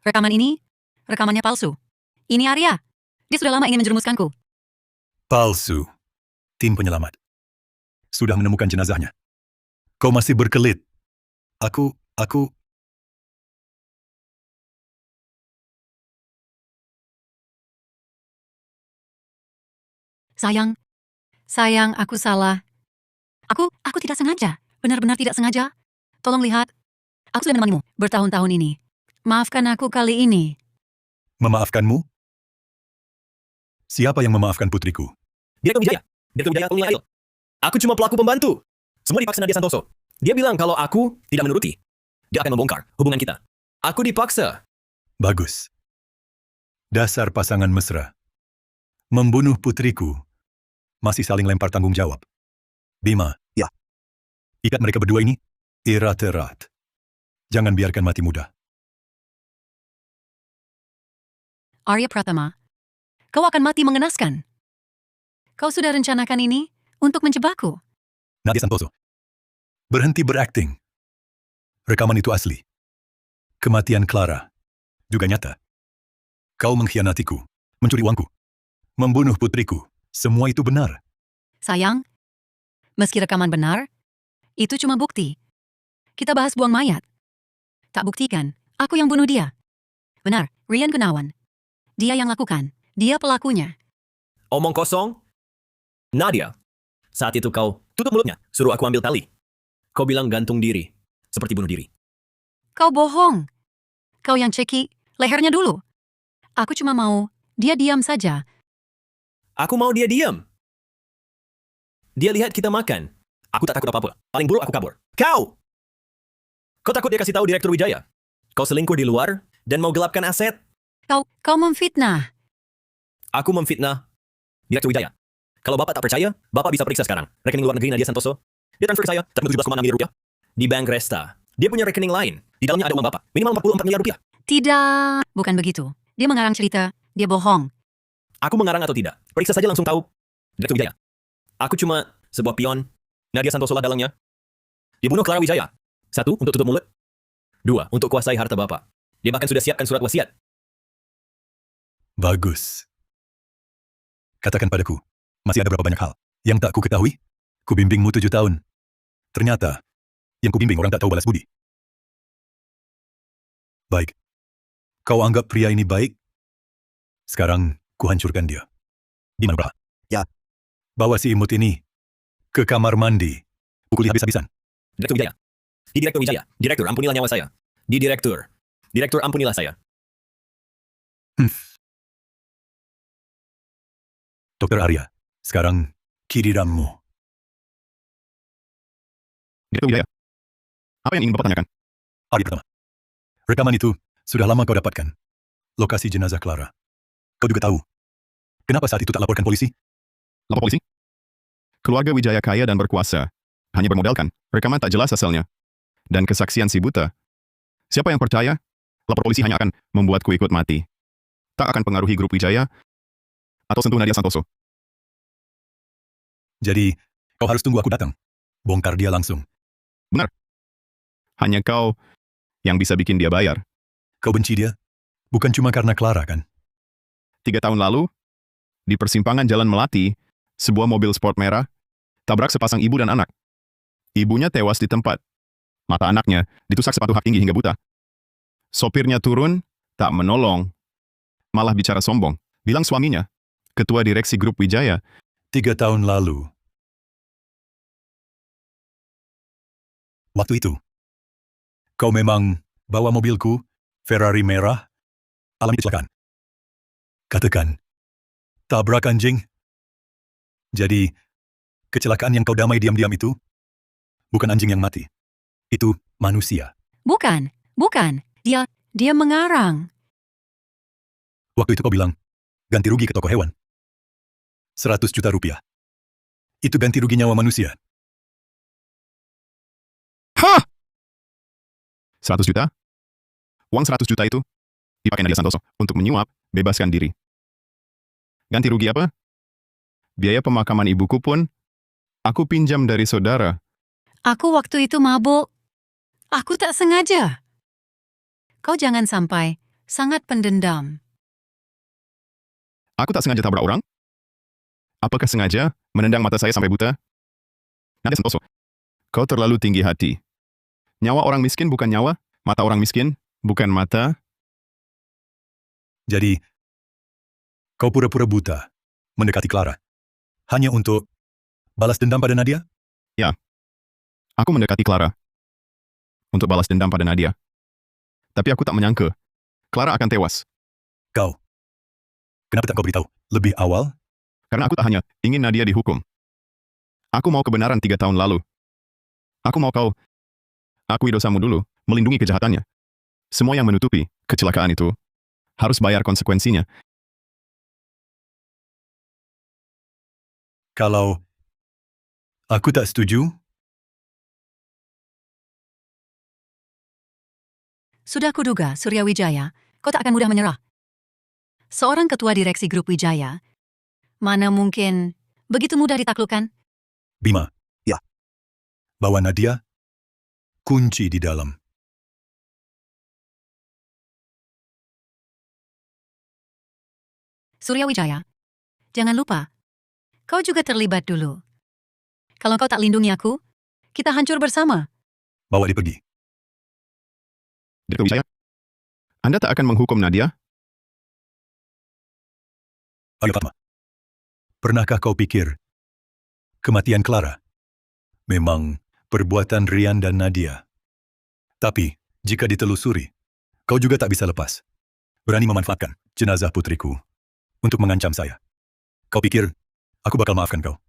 S2: Rekaman ini, rekamannya palsu. Ini Arya. Dia sudah lama ingin menjerumuskanku.
S5: Palsu. Tim penyelamat sudah menemukan jenazahnya. Kau masih berkelit. Aku...
S2: Sayang, aku salah. Aku tidak sengaja. Benar-benar tidak sengaja. Tolong lihat. Aku sudah menemanimu bertahun-tahun ini. Maafkan aku kali ini.
S5: Memaafkanmu? Siapa yang memaafkan putriku?
S3: Direktur Wijaya. Direktur Wijaya, tolong adil. Aku cuma pelaku pembantu. Semua dipaksa Nadia Santoso. Dia bilang kalau aku tidak menuruti, dia akan membongkar hubungan kita. Aku dipaksa.
S5: Bagus. Dasar pasangan mesra. membunuh putriku, masih saling lempar tanggung jawab. Bima.
S7: Ya.
S5: Ikat mereka berdua ini erat-erat. Jangan biarkan mati muda.
S2: Arya Pratama, kau akan mati mengenaskan. Kau sudah rencanakan ini untuk menjebakku.
S5: Nadia Santoso. Berhenti berakting. Rekaman itu asli. Kematian Clara juga nyata. Kau mengkhianatiku, mencuri uangku, membunuh putriku. Semua itu benar.
S2: Sayang, meski rekaman benar, itu cuma bukti. Kita bahas buang mayat. Tak buktikan, aku yang bunuh dia. Benar, Rian Gunawan. Dia yang lakukan. Dia pelakunya.
S3: Omong kosong? Nadia, saat itu kau tutup mulutnya, suruh aku ambil tali. Kau bilang gantung diri, seperti bunuh diri.
S2: Kau bohong. Kau yang ceki lehernya dulu. Aku cuma mau dia diam saja.
S3: Aku mau dia diam. Dia lihat kita makan. Aku tak takut apa-apa. Paling buruk aku kabur. Kau! Kau takut dia kasih tahu Direktur Wijaya? Kau selingkuh di luar dan mau gelapkan aset?
S2: Kau memfitnah.
S3: Aku memfitnah Direktur Wijaya. Kalau Bapak tak percaya, Bapak bisa periksa sekarang. Rekening luar negeri Nadia Santoso. Dia transfer ke saya, terima 17,6 miliar rupiah. Di Bank Resta. Dia punya rekening lain. Di dalamnya ada uang Bapak. Minimal 44 miliar rupiah.
S2: Tidak, bukan begitu. Dia mengarang cerita. Dia bohong.
S3: Aku mengarang atau tidak? Periksa saja langsung tahu. Direktur Wijaya. Aku cuma sebuah pion. Nadia Santoso lah dalangnya. Dibunuh Clara Wijaya. 1, untuk tutup mulut. 2, untuk kuasai harta Bapak. Dia bahkan sudah siapkan surat wasiat.
S5: Bagus. Katakan padaku, masih ada berapa banyak hal yang tak ku ketahui? Ku bimbingmu 7 tahun. Ternyata, yang ku bimbing orang tak tahu balas budi. Baik. Kau anggap pria ini baik? Sekarang, ku hancurkan dia. Di mana, Bra?
S7: Ya.
S5: Bawa si imut ini ke kamar mandi. Pukuli habis-habisan.
S3: Direktur Wijaya. Di Direktur Wijaya. Direktur, ampunilah nyawa saya. Di Direktur. Direktur, ampunilah saya.
S5: Dokter Arya, sekarang giliranmu.
S1: Direktur Wijaya. Apa yang ingin Bapak tanyakan?
S5: Arya pertama. Rekaman itu sudah lama kau dapatkan. Lokasi jenazah Clara. Kau juga tahu. Kenapa saat itu tak laporkan polisi?
S1: Lapor polisi? Keluarga Wijaya kaya dan berkuasa. Hanya bermodalkan. Rekaman tak jelas asalnya. Dan kesaksian si buta. Siapa yang percaya? Lapor polisi hanya akan membuatku ikut mati. Tak akan pengaruhi grup Wijaya atau sentuh Nadia Santoso.
S5: Jadi, kau harus tunggu aku datang. Bongkar dia langsung.
S1: Hanya kau yang bisa bikin dia bayar.
S5: Kau benci dia? Bukan cuma karena Clara, kan?
S1: 3 tahun lalu, di persimpangan Jalan Melati, sebuah mobil sport merah tabrak sepasang ibu dan anak. Ibunya tewas di tempat. Mata anaknya ditusuk sepatu hak tinggi hingga buta. Sopirnya turun, tak menolong. Malah bicara sombong. Bilang suaminya, ketua direksi grup Wijaya.
S5: 3 tahun lalu. Waktu itu, kau memang bawa mobilku, Ferrari merah, alami kecelakaan. Katakan, tabrak anjing. Jadi, kecelakaan yang kau damai diam-diam itu, bukan anjing yang mati. Itu manusia.
S2: Bukan. Dia mengarang.
S5: Waktu itu kau bilang, ganti rugi ke toko hewan. 100 juta rupiah. Itu ganti rugi nyawa manusia.
S1: Hah! 100 juta? Uang 100 juta itu dipakai Nadia Santoso untuk menyuap, bebaskan diri. Ganti rugi apa? Biaya pemakaman ibuku pun aku pinjam dari saudara.
S2: Aku waktu itu mabuk. Aku tak sengaja. Kau jangan sampai sangat pendendam.
S1: Aku tak sengaja tabrak orang? Apakah sengaja menendang mata saya sampai buta? Nadia Santoso, kau terlalu tinggi hati. Nyawa orang miskin bukan nyawa, mata orang miskin bukan mata.
S5: Jadi, kau pura-pura buta, mendekati Clara, hanya untuk balas dendam pada Nadia?
S1: Aku mendekati Clara untuk balas dendam pada Nadia. Tapi aku tak menyangka Clara akan tewas.
S5: Kau, kenapa tak kau beritahu lebih awal?
S1: Karena aku tak hanya ingin Nadia dihukum. Aku mau kebenaran 3 tahun lalu. Aku mau kau akui dosamu dulu, melindungi kejahatannya. Semua yang menutupi kecelakaan itu harus bayar konsekuensinya.
S5: Kalau aku tak setuju,
S2: Sudah kuduga, Surya Wijaya, kau tak akan mudah menyerah. Seorang ketua direksi grup Wijaya, mana mungkin begitu mudah ditaklukkan?
S5: Bima.
S7: Ya.
S5: Bawa Nadia, kunci di dalam.
S2: Surya Wijaya, jangan lupa, kau juga terlibat dulu. Kalau kau tak lindungi aku, kita hancur bersama.
S5: Bawa dia pergi.
S1: Direktur Wijaya, Anda tak akan menghukum Nadia?
S5: Ayo Fatma. Pernahkah kau pikir kematian Clara memang perbuatan Rian dan Nadia? Tapi, jika ditelusuri, kau juga tak bisa lepas. Berani memanfaatkan jenazah putriku untuk mengancam saya. Kau pikir aku bakal maafkan kau?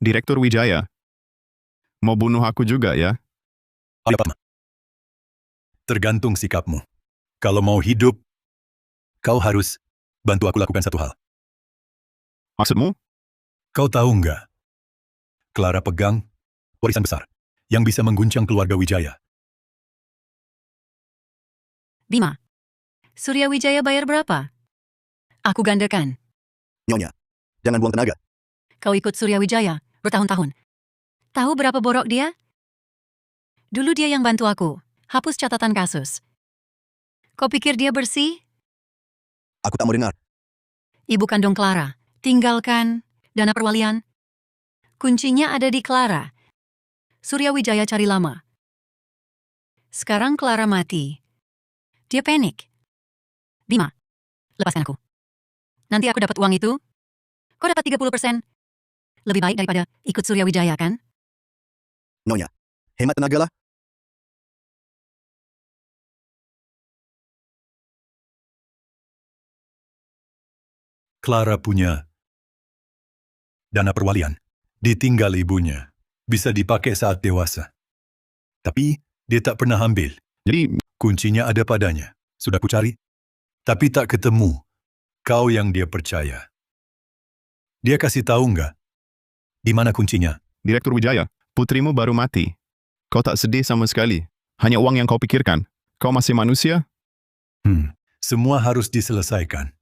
S1: Direktur Wijaya, mau bunuh aku juga ya?
S5: Ayo Fatma. Tergantung sikapmu. Kalau mau hidup, kau harus bantu aku lakukan satu hal.
S1: Maksudmu?
S5: Kau tahu nggak? Clara pegang warisan besar yang bisa mengguncang keluarga Wijaya.
S2: Bima, Surya Wijaya bayar berapa? Aku gandakan.
S7: Nyonya, jangan buang tenaga.
S2: Kau ikut Surya Wijaya bertahun-tahun. Tahu berapa borok dia? Dulu dia yang bantu aku, hapus catatan kasus. Kau pikir dia bersih?
S7: Aku tak mau dengar.
S2: Ibu kandung Clara, tinggalkan dana perwalian. Kuncinya ada di Clara. Surya Wijaya cari lama. Sekarang Clara mati. Dia panik. Bima, lepaskan aku. Nanti aku dapat uang itu. Kau dapat 30%. Lebih baik daripada ikut Surya Wijaya, kan?
S7: Nyonya, hemat tenaga lah.
S5: Clara punya dana perwalian. Ditinggal ibunya. Bisa dipakai saat dewasa. Tapi dia tak pernah ambil.
S1: Jadi,
S5: Kuncinya ada padanya. Sudah kucari. Tapi tak ketemu. Kau yang dia percaya. Dia kasih tahu nggak? Di mana kuncinya?
S1: Direktur Wijaya, putrimu baru mati. Kau tak sedih sama sekali. Hanya uang yang kau pikirkan. Kau masih manusia?
S5: Semua harus diselesaikan.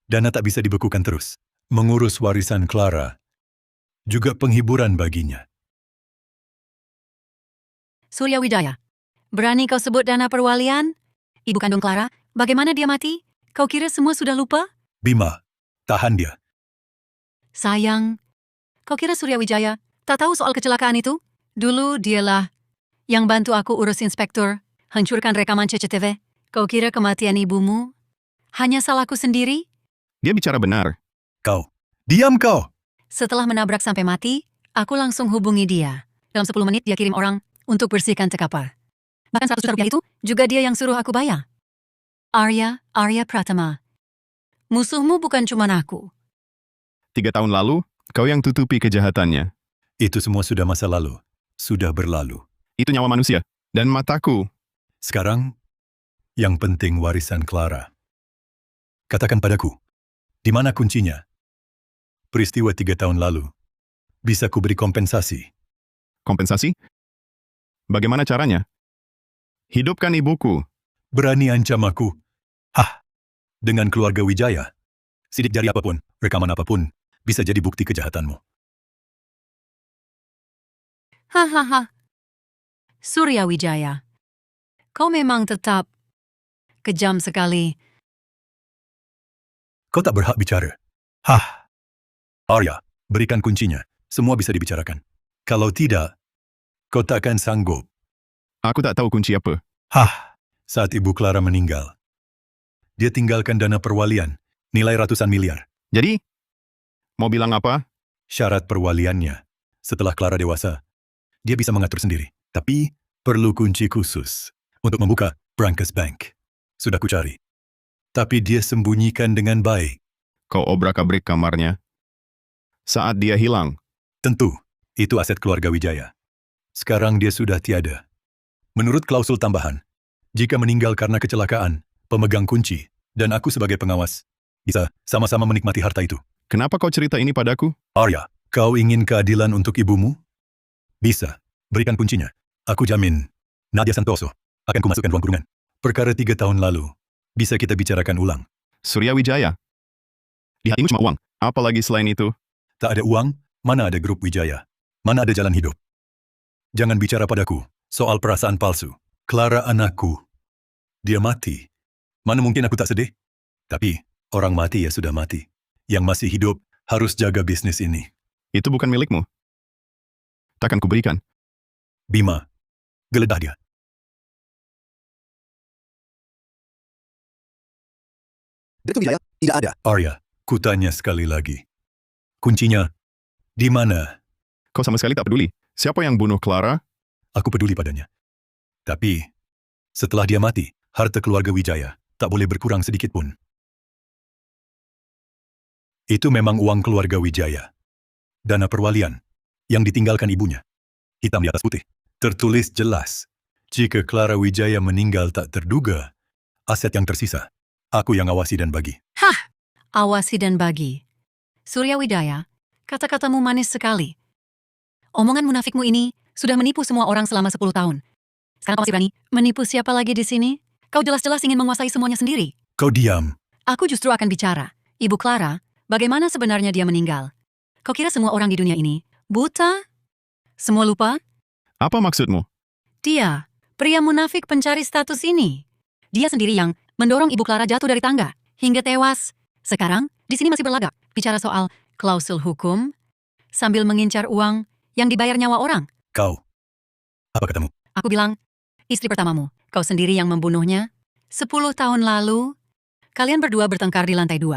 S5: Dana tak bisa dibekukan terus. Mengurus warisan Clara. Juga penghiburan baginya.
S2: Surya Wijaya, berani kau sebut dana perwalian? Ibu kandung Clara, bagaimana dia mati? Kau kira semua sudah lupa?
S5: Bima, tahan dia.
S2: Sayang, kau kira Surya Wijaya tak tahu soal kecelakaan itu? Dulu dialah yang bantu aku urus inspektur, hancurkan rekaman CCTV. Kau kira kematian ibumu hanya salahku sendiri?
S1: Dia bicara benar.
S5: Kau. Diam kau!
S2: Setelah menabrak sampai mati, aku langsung hubungi dia. Dalam 10 menit dia kirim orang untuk bersihkan tekapar. Bahkan 100 juta rupiah itu juga dia yang suruh aku bayar. Arya Pratama. Musuhmu bukan cuma aku.
S1: 3 tahun lalu, kau yang tutupi kejahatannya.
S5: Itu semua sudah masa lalu. Sudah berlalu.
S1: Itu nyawa manusia. Dan mataku.
S5: Sekarang, yang penting warisan Clara. Katakan padaku, di mana kuncinya? Peristiwa 3 tahun lalu. Bisa kuberi kompensasi.
S1: Kompensasi? Bagaimana caranya? Hidupkan ibuku.
S5: Berani ancam aku? Hah, dengan keluarga Wijaya. Sidik jari apapun, rekaman apapun, bisa jadi bukti kejahatanmu.
S2: Hahaha. Surya Wijaya, kau memang tetap kejam sekali.
S5: Kau tak berhak bicara. Hah. Arya, berikan kuncinya. Semua bisa dibicarakan. Kalau tidak, kau takkan sanggup.
S1: Aku tak tahu kunci apa.
S5: Hah. Saat Ibu Clara meninggal, dia tinggalkan dana perwalian, nilai ratusan miliar.
S1: Jadi, mau bilang apa?
S5: Syarat perwaliannya, setelah Clara dewasa, dia bisa mengatur sendiri. Tapi, perlu kunci khusus untuk membuka Brankas Bank. Sudah kucari. Tapi dia sembunyikan dengan baik.
S1: Kau obrak-abrik kamarnya. Saat dia hilang,
S5: Tentu, itu aset keluarga Wijaya. Sekarang dia sudah tiada. Menurut klausul tambahan, jika meninggal karena kecelakaan, pemegang kunci, dan aku sebagai pengawas, bisa sama-sama menikmati harta itu.
S1: Kenapa kau cerita ini padaku?
S5: Arya, kau ingin keadilan untuk ibumu? Bisa. Berikan kuncinya. Aku jamin, Nadia Santoso akan kumasukkan ruang kurungan. Perkara 3 tahun lalu, bisa kita bicarakan ulang.
S1: Surya Wijaya. Di hatimu cuma uang. Apalagi selain itu?
S5: Tak ada uang, mana ada grup Wijaya? Mana ada jalan hidup? Jangan bicara padaku soal perasaan palsu. Clara anakku. Dia mati. Mana mungkin aku tak sedih? Tapi, orang mati ya sudah mati. Yang masih hidup harus jaga bisnis ini.
S1: Itu bukan milikmu. Takkan kuberikan.
S5: Bima, geledah dia.
S7: Direktur Wijaya, tidak ada.
S5: Arya, kutanya sekali lagi. Kuncinya, di mana?
S1: Kau sama sekali tak peduli. Siapa yang bunuh Clara?
S5: Aku peduli padanya. Tapi, setelah dia mati, harta keluarga Wijaya tak boleh berkurang sedikit pun. Itu memang uang keluarga Wijaya. Dana perwalian yang ditinggalkan ibunya. Hitam di atas putih. Tertulis jelas, jika Clara Wijaya meninggal tak terduga, aset yang tersisa, aku yang awasi dan bagi.
S2: Hah! Awasi dan bagi. Surya Wijaya, kata-katamu manis sekali. Omongan munafikmu ini sudah menipu semua orang selama 10 tahun. Sekarang kau masih berani menipu siapa lagi di sini? Kau jelas-jelas ingin menguasai semuanya sendiri.
S5: Kau diam.
S2: Aku justru akan bicara. Ibu Clara, bagaimana sebenarnya dia meninggal? Kau kira semua orang di dunia ini buta? Semua lupa?
S1: Apa maksudmu?
S2: Dia, pria munafik pencari status ini. Dia sendiri yang mendorong Ibu Clara jatuh dari tangga hingga tewas. Sekarang, di sini masih berlagak bicara soal klausul hukum sambil mengincar uang yang dibayar nyawa orang.
S5: Kau. Apa katamu?
S2: Aku bilang, istri pertamamu, kau sendiri yang membunuhnya. 10 tahun lalu, kalian berdua bertengkar di lantai 2.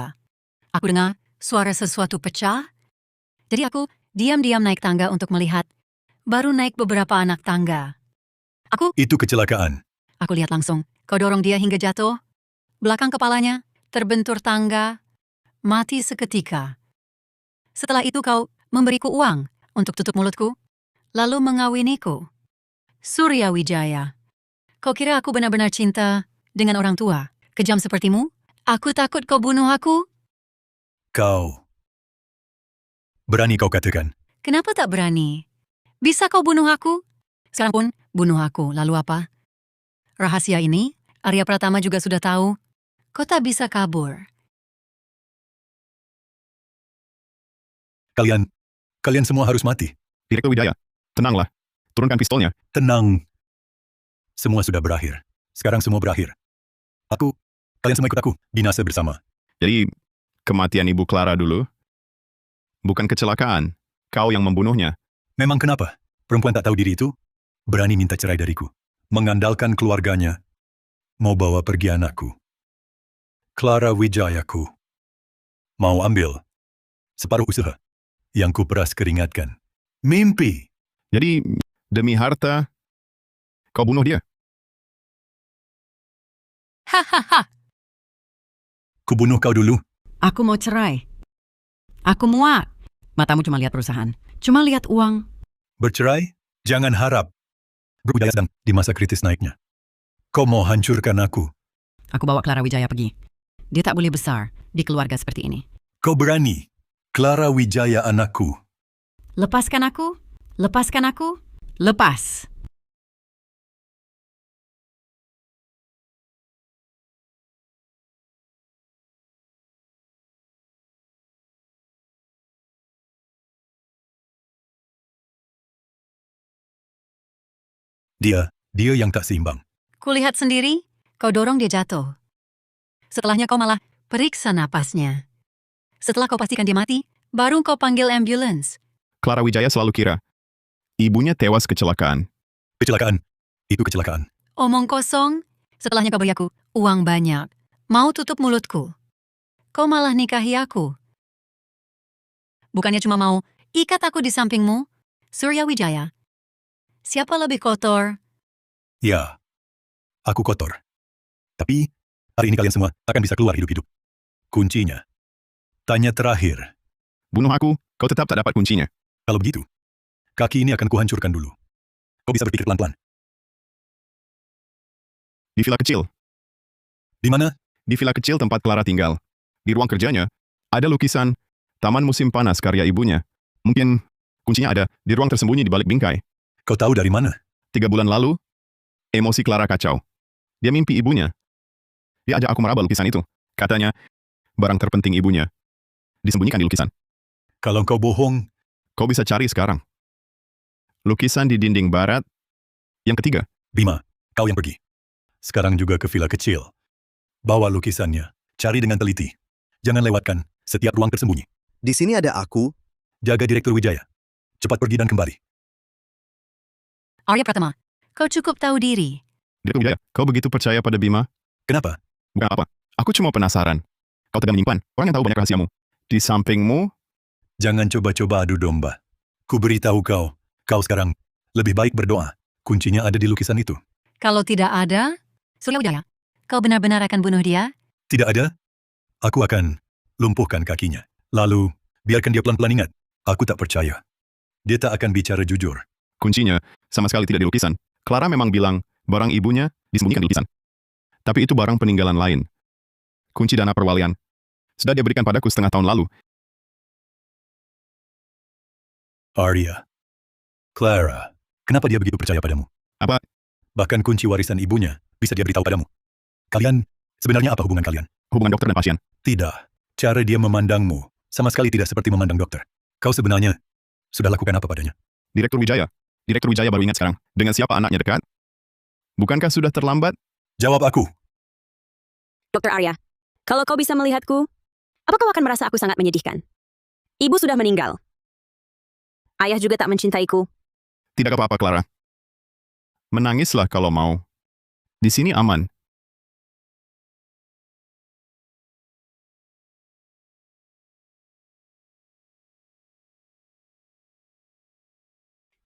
S2: Aku dengar suara sesuatu pecah. Jadi aku diam-diam naik tangga untuk melihat. Baru naik beberapa anak tangga.
S5: Itu kecelakaan.
S2: Aku lihat langsung, kau dorong dia hingga jatuh. Belakang kepalanya, terbentur tangga, mati seketika. Setelah itu kau memberiku uang untuk tutup mulutku, lalu mengawiniku. Surya Wijaya, kau kira aku benar-benar cinta dengan orang tua, kejam sepertimu? Aku takut kau bunuh aku?
S5: Kau. Berani kau katakan.
S2: Kenapa tak berani? Bisa kau bunuh aku? Sekarang pun bunuh aku, lalu apa? Rahasia ini, Arya Pratama juga sudah tahu. Kau tak bisa kabur.
S5: Kalian semua harus mati.
S1: Direktur Wijaya, tenanglah. Turunkan pistolnya.
S5: Tenang. Semua sudah berakhir. Sekarang semua berakhir. Kalian semua ikut aku. Binasa bersama.
S1: Jadi, kematian Ibu Clara dulu? Bukan kecelakaan. Kau yang membunuhnya.
S5: Memang kenapa? Perempuan tak tahu diri itu berani minta cerai dariku. Mengandalkan keluarganya. Mau bawa pergi anakku. Clara Wijayaku. Mau ambil separuh usaha yang kuperas keringatkan. Mimpi.
S1: Jadi, demi harta, kau bunuh dia.
S2: Hahaha,
S5: Kubunuh kau dulu.
S8: Aku mau cerai. Aku muak. Matamu cuma lihat perusahaan. Cuma lihat uang.
S5: Bercerai? Jangan harap. Grup Wijaya sedang di masa kritis naiknya. Kau mau hancurkan aku.
S8: Aku bawa Clara Wijaya pergi. Dia tak boleh besar di keluarga seperti ini.
S5: Kau berani. Clara Wijaya anakku.
S8: Lepaskan aku. Lepaskan aku. Lepas.
S5: Dia yang tak seimbang.
S2: kulihat sendiri, kau dorong dia jatuh. Setelahnya kau malah periksa napasnya. Setelah kau pastikan dia mati, baru kau panggil ambulans.
S1: Clara Wijaya selalu kira, ibunya tewas kecelakaan.
S5: Kecelakaan. Itu kecelakaan.
S2: Omong kosong, setelahnya kau beri aku uang banyak. Mau tutup mulutku. Kau malah nikahi aku. Bukannya cuma mau ikat aku di sampingmu, Surya Wijaya. Siapa lebih kotor?
S5: Ya, aku kotor. Tapi, hari ini kalian semua akan bisa keluar hidup-hidup. Kuncinya. Tanya terakhir.
S1: Bunuh aku, kau tetap tak dapat kuncinya.
S5: Kalau begitu, kaki ini akan kuhancurkan dulu. Kau bisa berpikir pelan-pelan.
S1: Di villa kecil.
S5: Di mana?
S1: Di villa kecil tempat Clara tinggal. Di ruang kerjanya, ada lukisan Taman Musim Panas karya ibunya. Mungkin kuncinya ada di ruang tersembunyi di balik bingkai.
S5: Kau tahu dari mana?
S1: 3 bulan lalu, emosi Clara kacau. Dia mimpi ibunya. Dia ajak aku meraba lukisan itu. Katanya, barang terpenting ibunya disembunyikan di lukisan.
S5: Kalau kau bohong,
S1: Kau bisa cari sekarang. Lukisan di dinding barat. Yang ketiga,
S5: Bima, kau yang pergi. Sekarang juga ke villa kecil. Bawa lukisannya. Cari dengan teliti. Jangan lewatkan setiap ruang tersembunyi.
S7: Di sini ada aku.
S5: Jaga Direktur Wijaya. Cepat pergi dan kembali.
S2: Arya Pratama, kau cukup tahu diri.
S1: Direktur Wijaya, kau begitu percaya pada Bima?
S5: Kenapa?
S1: Bukan apa. Aku cuma penasaran. Kau tegak menyimpan orang yang tahu banyak rahasiamu. Di sampingmu,
S5: Jangan coba-coba adu domba. Ku beritahu kau, kau sekarang lebih baik berdoa. Kuncinya ada di lukisan itu.
S2: Kalau tidak ada, Surya Wijaya, kau benar-benar akan bunuh dia?
S5: Tidak ada? Aku akan lumpuhkan kakinya. Lalu, biarkan dia pelan-pelan ingat. Aku tak percaya. Dia tak akan bicara jujur.
S1: kuncinya sama sekali tidak di lukisan. Clara memang bilang barang ibunya disembunyikan di lukisan. Tapi itu barang peninggalan lain. Kunci dana perwalian. Sudah dia berikan padaku setengah tahun lalu.
S5: Arya. Clara. Kenapa dia begitu percaya padamu?
S1: Apa?
S5: Bahkan kunci warisan ibunya bisa dia beritahu padamu. Kalian, sebenarnya apa hubungan kalian?
S1: Hubungan dokter dan pasien.
S5: Tidak. Cara dia memandangmu sama sekali tidak seperti memandang dokter. Kau sebenarnya sudah lakukan apa padanya?
S1: Direktur Wijaya. Direktur Wijaya baru ingat sekarang. Dengan siapa anaknya dekat? Bukankah sudah terlambat?
S5: Jawab aku.
S9: Dr. Arya, kalau kau bisa melihatku, apa kau akan merasa aku sangat menyedihkan? Ibu sudah meninggal. Ayah juga tak mencintaiku.
S1: Tidak apa-apa, Clara. Menangislah kalau mau. Di sini aman.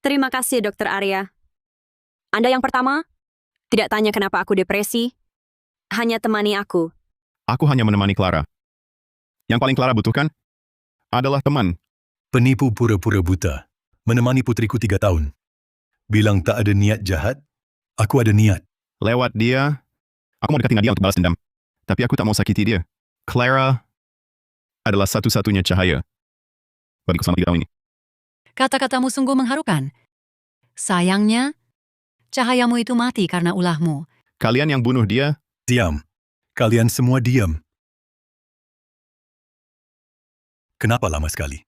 S9: Terima kasih, Dr. Arya. Anda yang pertama, tidak tanya kenapa aku depresi, hanya temani aku.
S1: Aku hanya menemani Clara. Yang paling Clara butuhkan adalah teman.
S5: Penipu pura-pura buta. Menemani putriku 3 tahun. Bilang tak ada niat jahat. Aku ada niat.
S1: Lewat dia, aku mau dekati Nadia untuk balas dendam. Tapi aku tak mau sakiti dia. Clara adalah satu-satunya cahaya bagiku selama 3 tahun ini.
S2: Kata-katamu sungguh mengharukan. Sayangnya, cahayamu itu mati karena ulahmu.
S1: Kalian yang bunuh dia,
S5: Diam. Kalian semua diam. Kenapa lama sekali?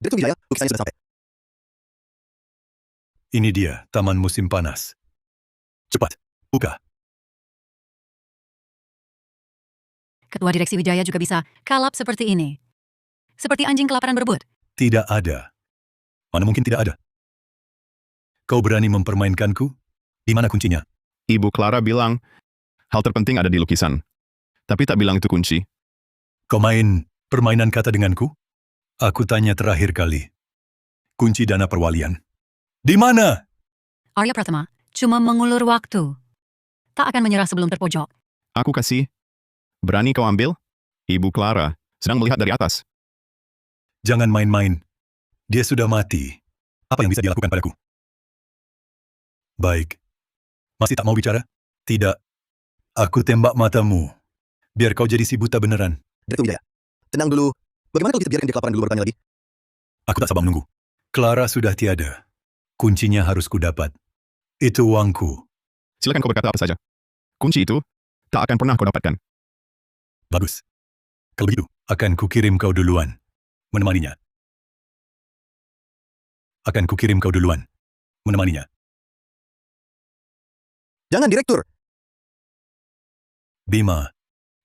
S7: Direktur Wijaya, lukisannya sudah sampai.
S5: Ini dia, Taman Musim Panas. Cepat, buka.
S2: Ketua Direksi Wijaya juga bisa kalap seperti ini. Seperti anjing kelaparan berebut.
S5: Tidak ada. Mana mungkin tidak ada? Kau berani mempermainkanku? Di mana kuncinya?
S1: Ibu Clara bilang hal terpenting ada di lukisan. Tapi tak bilang itu kunci.
S5: Kau main permainan kata denganku? Aku tanya terakhir kali. Kunci dana perwalian. Di mana?
S2: Arya Pratama cuma mengulur waktu. Tak akan menyerah sebelum terpojok.
S1: Aku kasih. Berani kau ambil? Ibu Clara sedang melihat dari atas.
S5: Jangan main-main. Dia sudah mati. Apa yang bisa dia lakukan padaku? Baik. Masih tak mau bicara? Tidak. Aku tembak matamu. Biar kau jadi si buta beneran.
S7: Direktur Wijaya, tenang dulu. Bagaimana kalau kita biarkan dia kelaparan dulu bertanya lagi?
S5: Aku tak sabar menunggu. Clara sudah tiada. Kuncinya harus kudapat. Itu uangku.
S1: Silakan kau berkata apa saja. Kunci itu tak akan pernah kau dapatkan.
S5: Bagus. Kalau begitu, akan kukirim kau duluan. Menemaninya. Akan kukirim kau duluan. Menemaninya.
S7: Jangan, Direktur.
S5: Bima.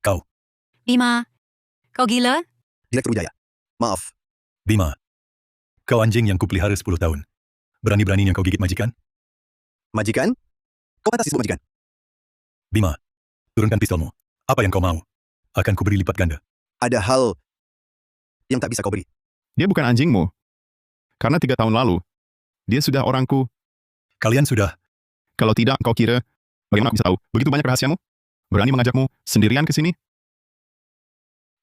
S5: Kau.
S2: Bima, kau gila?
S7: Direktur Wijaya. Maaf.
S5: Bima. Kau anjing yang kupelihara 10 tahun. Berani-beraninya kau gigit majikan?
S7: Majikan? Kau pantas disebut majikan.
S5: Bima. Turunkan pistolmu. Apa yang kau mau? Akan kuberi lipat ganda.
S7: Ada hal yang tak bisa kau beri.
S1: Dia bukan anjingmu. Karena 3 tahun lalu, dia sudah orangku.
S5: Kalian sudah.
S1: Kalau tidak, kau kira, bagaimana aku bisa tahu? Begitu banyak rahasiamu? Berani mengajakmu sendirian ke sini?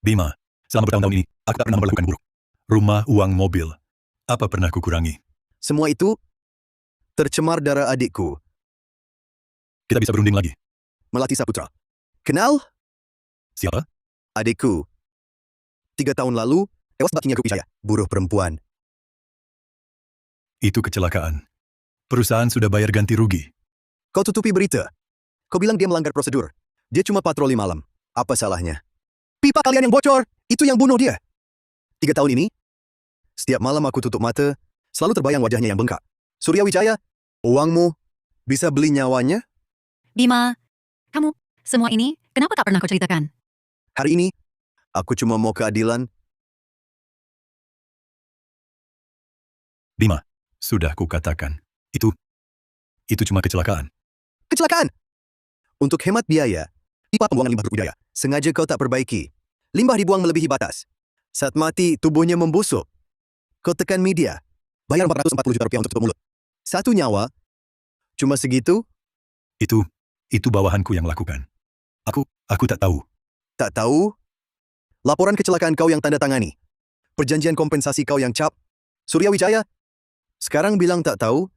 S5: Bima. Selama bertahun-tahun ini, aku tak pernah memperlakukan buruk. Rumah, uang, mobil. Apa pernah kukurangi?
S7: Semua itu tercemar darah adikku.
S5: kita bisa berunding lagi.
S7: Melati Saputra. Kenal?
S5: Siapa?
S7: Adikku. 3 tahun lalu, tewas bakinya Grup Wijaya. Buruh perempuan.
S5: Itu kecelakaan. Perusahaan sudah bayar ganti rugi.
S7: Kau tutupi berita. Kau bilang dia melanggar prosedur. Dia cuma patroli malam. Apa salahnya? Pipa kalian yang bocor, itu yang bunuh dia. 3 tahun ini, setiap malam aku tutup mata, selalu terbayang wajahnya yang bengkak. Surya Wijaya, uangmu bisa beli nyawanya?
S2: Bima, kamu, semua ini kenapa tak pernah kau ceritakan?
S7: Hari ini, aku cuma mau keadilan.
S5: Bima, sudah kukatakan. Itu cuma kecelakaan.
S7: Kecelakaan! Untuk hemat biaya, pipa pembuangan limbah Grup Wijaya sengaja kau tak perbaiki. Limbah dibuang melebihi batas. Saat mati, tubuhnya membusuk. Kau tekan media. Bayar 440 juta rupiah untuk tutup mulut. 1 nyawa. Cuma segitu?
S5: Itu bawahanku yang lakukan. Aku tak tahu.
S7: Tak tahu? Laporan kecelakaan kau yang tanda tangani. Perjanjian kompensasi kau yang cap. Surya Wijaya, sekarang bilang tak tahu?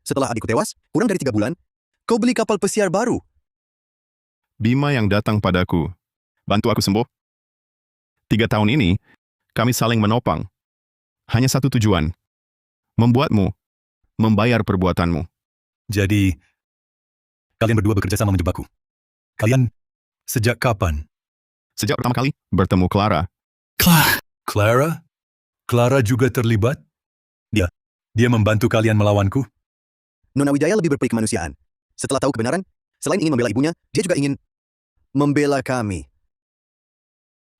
S7: Setelah adikku tewas, kurang dari 3 bulan, kau beli kapal pesiar baru.
S1: Bima yang datang padaku, bantu aku sembuh. 3 tahun ini, kami saling menopang. Hanya satu tujuan, membuatmu membayar perbuatanmu.
S5: Jadi, kalian berdua bekerja sama menjebakku. Kalian sejak kapan?
S1: Sejak pertama kali bertemu Clara,
S5: Clara? Clara juga terlibat? Dia membantu kalian melawanku?
S7: Nona Wijaya lebih berperi kemanusiaan. Setelah tahu kebenaran, selain ingin membela ibunya, dia juga ingin membela kami.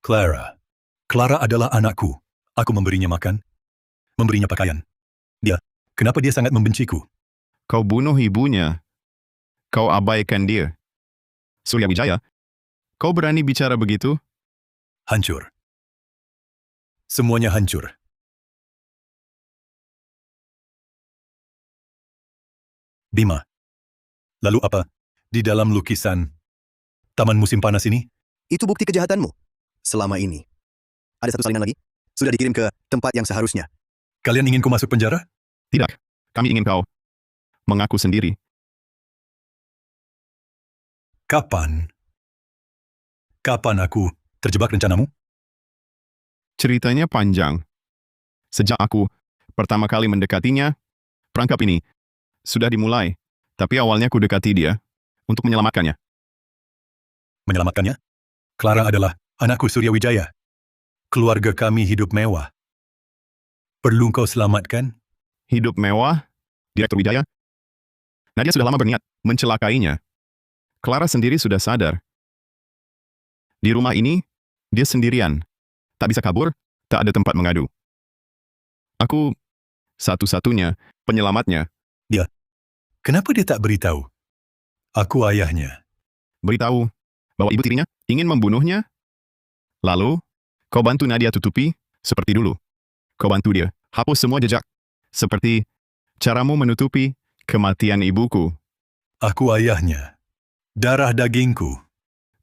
S5: Clara adalah anakku. Aku memberinya makan, memberinya pakaian. Kenapa dia sangat membenciku?
S1: kau bunuh ibunya. Kau abaikan dia. Surya Wijaya, kau berani bicara begitu?
S5: Hancur. Semuanya hancur. Bima, lalu apa di dalam lukisan Taman Musim Panas ini?
S7: Itu bukti kejahatanmu. Selama ini. Ada satu salinan lagi. Sudah dikirim ke tempat yang seharusnya.
S5: Kalian ingin ku masuk penjara?
S1: Tidak, kami ingin kau mengaku sendiri.
S5: Kapan aku terjebak rencanamu?
S1: Ceritanya panjang. Sejak aku pertama kali mendekatinya, perangkap ini sudah dimulai. Tapi awalnya ku dekati dia untuk menyelamatkannya.
S5: Menyelamatkannya? Clara adalah anakku Surya Wijaya. Keluarga kami hidup mewah. Perlu kau selamatkan?
S1: Hidup mewah, Direktur Wijaya. Nadia sudah lama berniat mencelakainya. Clara sendiri sudah sadar. Di rumah ini, dia sendirian. Tak bisa kabur, tak ada tempat mengadu. Aku satu-satunya penyelamatnya.
S5: Kenapa dia tak beritahu? Aku ayahnya.
S1: Beritahu bahwa ibu tirinya ingin membunuhnya. Lalu, kau bantu Nadia tutupi seperti dulu. Kau bantu dia hapus semua jejak. Seperti caramu menutupi kematian ibuku.
S5: Aku ayahnya. Darah dagingku.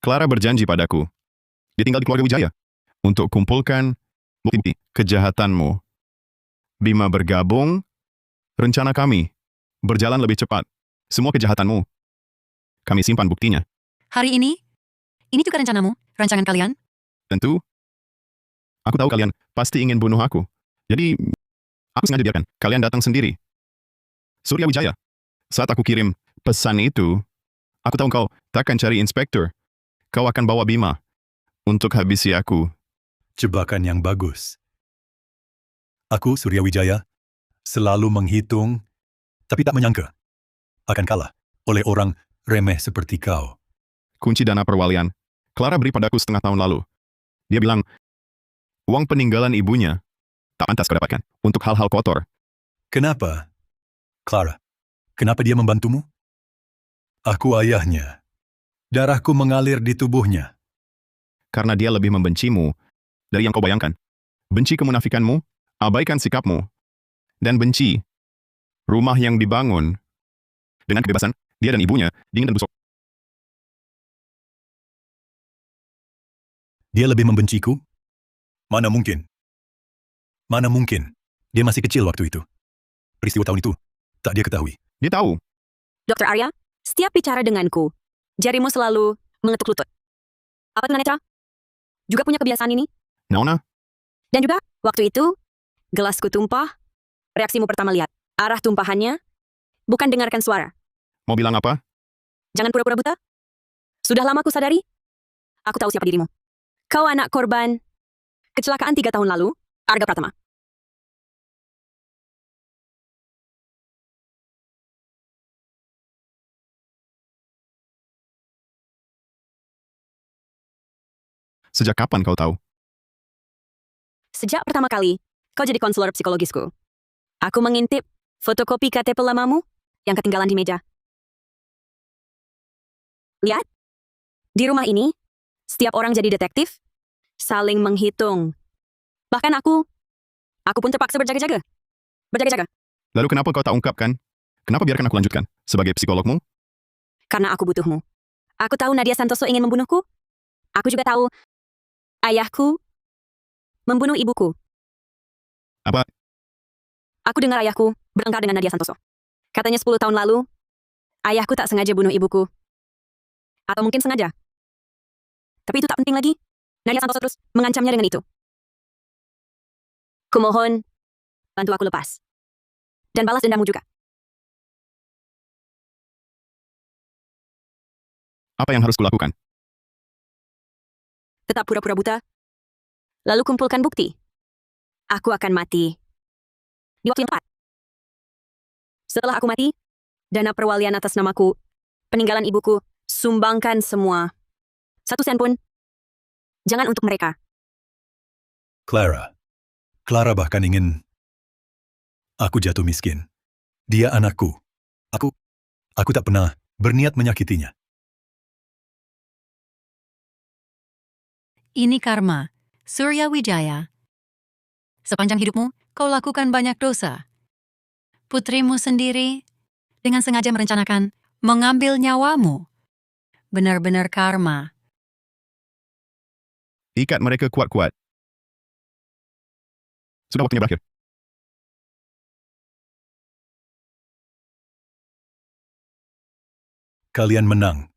S1: Clara berjanji padaku. Dia tinggal di keluarga Wijaya. Untuk kumpulkan bukti kejahatanmu. Bima bergabung. Rencana kami berjalan lebih cepat. Semua kejahatanmu. Kami simpan buktinya.
S2: Hari ini juga rencanamu, rancangan kalian?
S1: Tentu. Aku tahu kalian pasti ingin bunuh aku. Jadi, aku sengaja biarkan kalian datang sendiri. Surya Wijaya, saat aku kirim pesan itu, aku tahu kau takkan cari inspektur. Kau akan bawa Bima untuk habisi aku.
S5: Jebakan yang bagus. Aku, Surya Wijaya, selalu menghitung, tapi tak menyangka akan kalah oleh orang remeh seperti kau.
S1: Kunci dana perwalian, Clara beri padaku setengah tahun lalu. Dia bilang, uang peninggalan ibunya tak pantas kau dapatkan untuk hal-hal kotor.
S5: Kenapa? Clara, kenapa dia membantumu? Aku ayahnya. Darahku mengalir di tubuhnya.
S1: Karena dia lebih membencimu dari yang kau bayangkan. Benci kemunafikanmu, abaikan sikapmu, dan benci rumah yang dibangun. Dengan kebebasan, dia dan ibunya dingin dan busuk.
S5: Dia lebih membenciku? Mana mungkin? Mana mungkin? Dia masih kecil waktu itu. Peristiwa tahun itu tak dia ketahui.
S1: Dia tahu.
S9: Dr. Arya, Setiap bicara denganku, jarimu selalu mengetuk lutut. Apa tunanetra? Juga punya kebiasaan ini?
S1: Nona,
S9: Dan juga, waktu itu, gelasku tumpah, reaksimu pertama lihat arah tumpahannya, bukan dengarkan suara.
S1: mau bilang apa?
S9: Jangan pura-pura buta. Sudah lama ku sadari. Aku tahu siapa dirimu. Kau anak korban kecelakaan 3 tahun lalu, Arga Pratama.
S1: Sejak kapan kau tahu?
S9: Sejak pertama kali, kau jadi konselor psikologisku. Aku mengintip fotokopi KTP lamamu yang ketinggalan di meja. Lihat, di rumah ini, setiap orang jadi detektif, saling menghitung. Bahkan aku pun terpaksa berjaga-jaga. Berjaga-jaga,
S1: Lalu kenapa kau tak ungkapkan? Kenapa biarkan aku lanjutkan? Sebagai psikologmu,
S9: karena aku butuhmu. Aku tahu Nadia Santoso ingin membunuhku. Aku juga tahu ayahku membunuh ibuku.
S1: Apa?
S9: Aku dengar ayahku bertengkar dengan Nadia Santoso. Katanya 10 tahun lalu, ayahku tak sengaja bunuh ibuku. Atau mungkin sengaja. Tapi itu tak penting lagi. Nadia Santoso terus mengancamnya dengan itu. Kumohon, bantu aku lepas. Dan balas dendammu juga.
S1: apa yang harus kulakukan?
S9: Tetap pura-pura buta. Lalu kumpulkan bukti. Aku akan mati. Di waktu yang tepat. Setelah aku mati, dana perwalian atas namaku, peninggalan ibuku, sumbangkan semua. 1 sen pun. Jangan untuk mereka.
S5: Clara bahkan ingin aku jatuh miskin. Dia anakku. Aku tak pernah berniat menyakitinya.
S2: Ini karma, Surya Wijaya. Sepanjang hidupmu, kau lakukan banyak dosa. Putrimu sendiri dengan sengaja merencanakan mengambil nyawamu. Benar-benar karma.
S1: Ikat mereka kuat-kuat. Sudah waktunya berakhir.
S5: Kalian menang.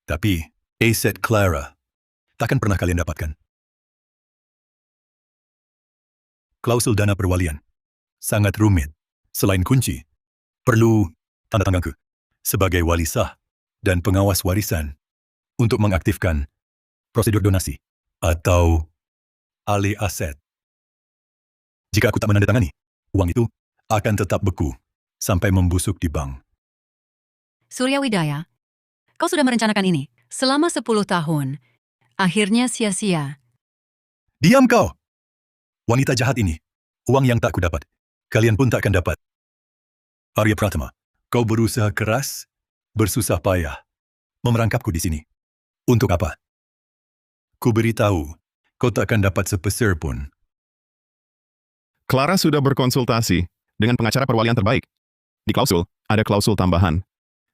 S5: Tapi aset Clara takkan pernah kalian dapatkan. Klausul dana perwalian sangat rumit. Selain kunci, perlu tanda tanganku sebagai wali sah dan pengawas warisan untuk mengaktifkan prosedur donasi atau alih aset. Jika aku tak menandatangani, uang itu akan tetap beku sampai membusuk di bank.
S2: Surya Wijaya, kau sudah merencanakan ini selama 10 tahun. Akhirnya sia-sia.
S5: Diam kau! Wanita jahat ini, uang yang tak ku dapat, kalian pun tak akan dapat. Arya Pratama, kau berusaha keras, bersusah payah, memerangkapku di sini. Untuk apa? Ku beritahu, kau tak akan dapat sepeser pun.
S1: Clara sudah berkonsultasi dengan pengacara perwalian terbaik. Di klausul, ada klausul tambahan.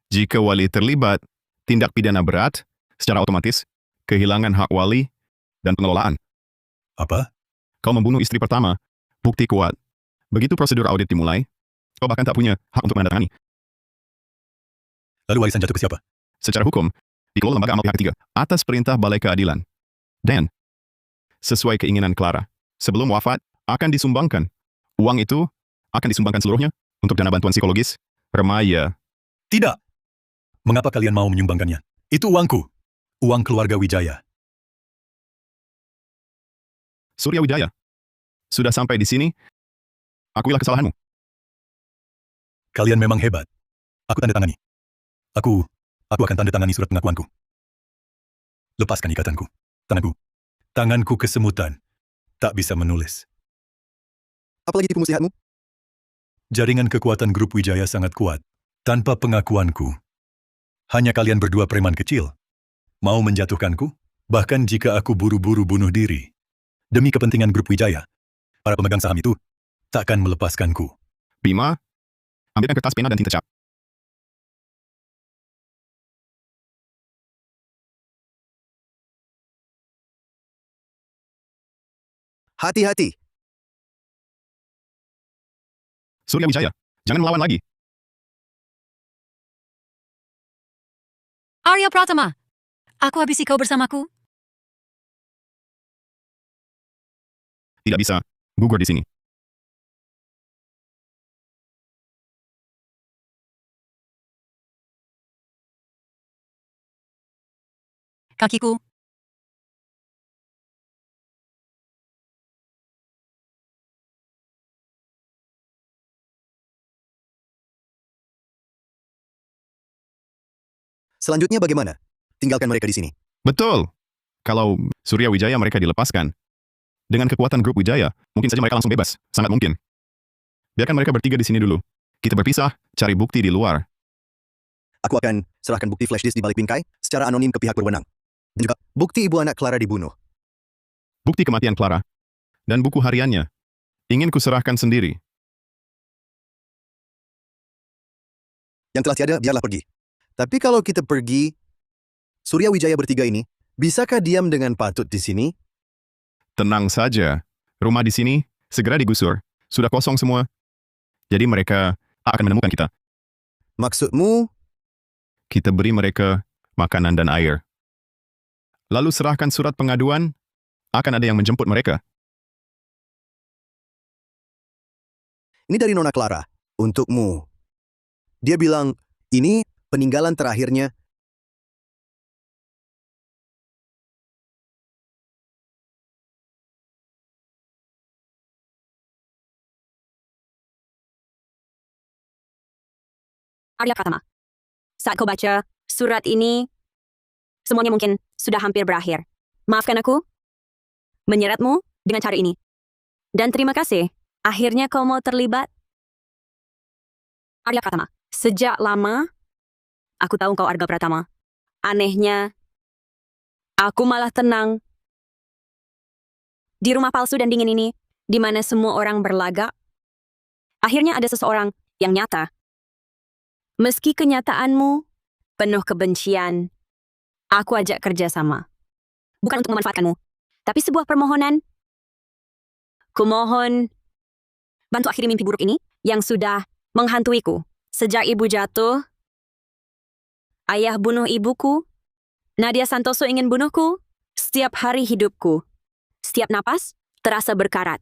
S1: Jika wali terlibat tindak pidana berat, secara otomatis, kehilangan hak wali dan pengelolaan.
S5: Apa?
S1: Kau membunuh istri pertama, bukti kuat. Begitu prosedur audit dimulai, kau bahkan tak punya hak untuk menandatangani.
S5: Lalu warisan jatuh ke siapa?
S1: Secara hukum, dikelola lembaga amal pihak ketiga atas perintah Balai Keadilan. Dan, sesuai keinginan Clara, sebelum wafat akan disumbangkan. Uang itu akan disumbangkan seluruhnya untuk dana bantuan psikologis, remaja.
S5: Tidak! Mengapa kalian mau menyumbangkannya? Itu uangku. Uang keluarga Wijaya.
S1: Surya Wijaya, sudah sampai di sini, akuilah kesalahanmu.
S5: Kalian memang hebat. Aku tanda tangani. Aku akan tanda tangani surat pengakuanku. Lepaskan ikatanku. Tanganku kesemutan. Tak bisa menulis.
S7: Apalagi tipu muslihatmu?
S5: Jaringan kekuatan grup Wijaya sangat kuat. Tanpa pengakuanku. Hanya kalian berdua preman kecil. Mau menjatuhkanku? Bahkan jika aku buru-buru bunuh diri. Demi kepentingan grup Wijaya. Para pemegang saham itu takkan melepaskanku.
S1: Bima, ambilkan kertas pena dan tinta cap.
S7: Hati-hati.
S1: Surya Wijaya, jangan melawan lagi.
S2: Arya Pratama, aku habisi kau bersamaku.
S1: Tidak bisa. Gugur di sini.
S2: Kakiku.
S7: Selanjutnya bagaimana? Tinggalkan mereka di sini.
S1: Betul. Kalau Surya Wijaya mereka dilepaskan, dengan kekuatan grup Wijaya, mungkin saja mereka langsung bebas. Sangat mungkin. Biarkan mereka bertiga di sini dulu. Kita berpisah, cari bukti di luar.
S7: Aku akan serahkan bukti flash disk di balik bingkai secara anonim ke pihak berwenang. Dan juga bukti ibu anak Clara dibunuh.
S1: Bukti kematian Clara. Dan buku hariannya. Ingin kuserahkan sendiri.
S7: Yang telah tiada, biarlah pergi. Tapi kalau kita pergi, Surya Wijaya bertiga ini, bisakah diam dengan patut di sini?
S1: Tenang saja. Rumah di sini segera digusur. Sudah kosong semua. Jadi mereka akan menemukan kita.
S7: Maksudmu,
S1: Kita beri mereka makanan dan air. Lalu serahkan surat pengaduan, akan ada yang menjemput mereka.
S7: ini dari Nona Clara, untukmu. Dia bilang, ini peninggalan terakhirnya.
S9: Arya Pratama. Saat kau baca surat ini, semuanya mungkin sudah hampir berakhir. Maafkan aku menyeretmu dengan cara ini. Dan terima kasih, akhirnya kau mau terlibat. Arya Pratama, sejak lama, aku tahu kau Arga Pratama. Anehnya, aku malah tenang. Di rumah palsu dan dingin ini, di mana semua orang berlagak, akhirnya ada seseorang yang nyata. Meski kenyataanmu penuh kebencian, aku ajak kerja sama. Bukan untuk memanfaatkanmu, tapi sebuah permohonan. Kumohon, bantu akhiri mimpi buruk ini yang sudah menghantuiku. Sejak ibu jatuh, ayah bunuh ibuku, Nadia Santoso ingin bunuhku, setiap hari hidupku, setiap napas terasa berkarat.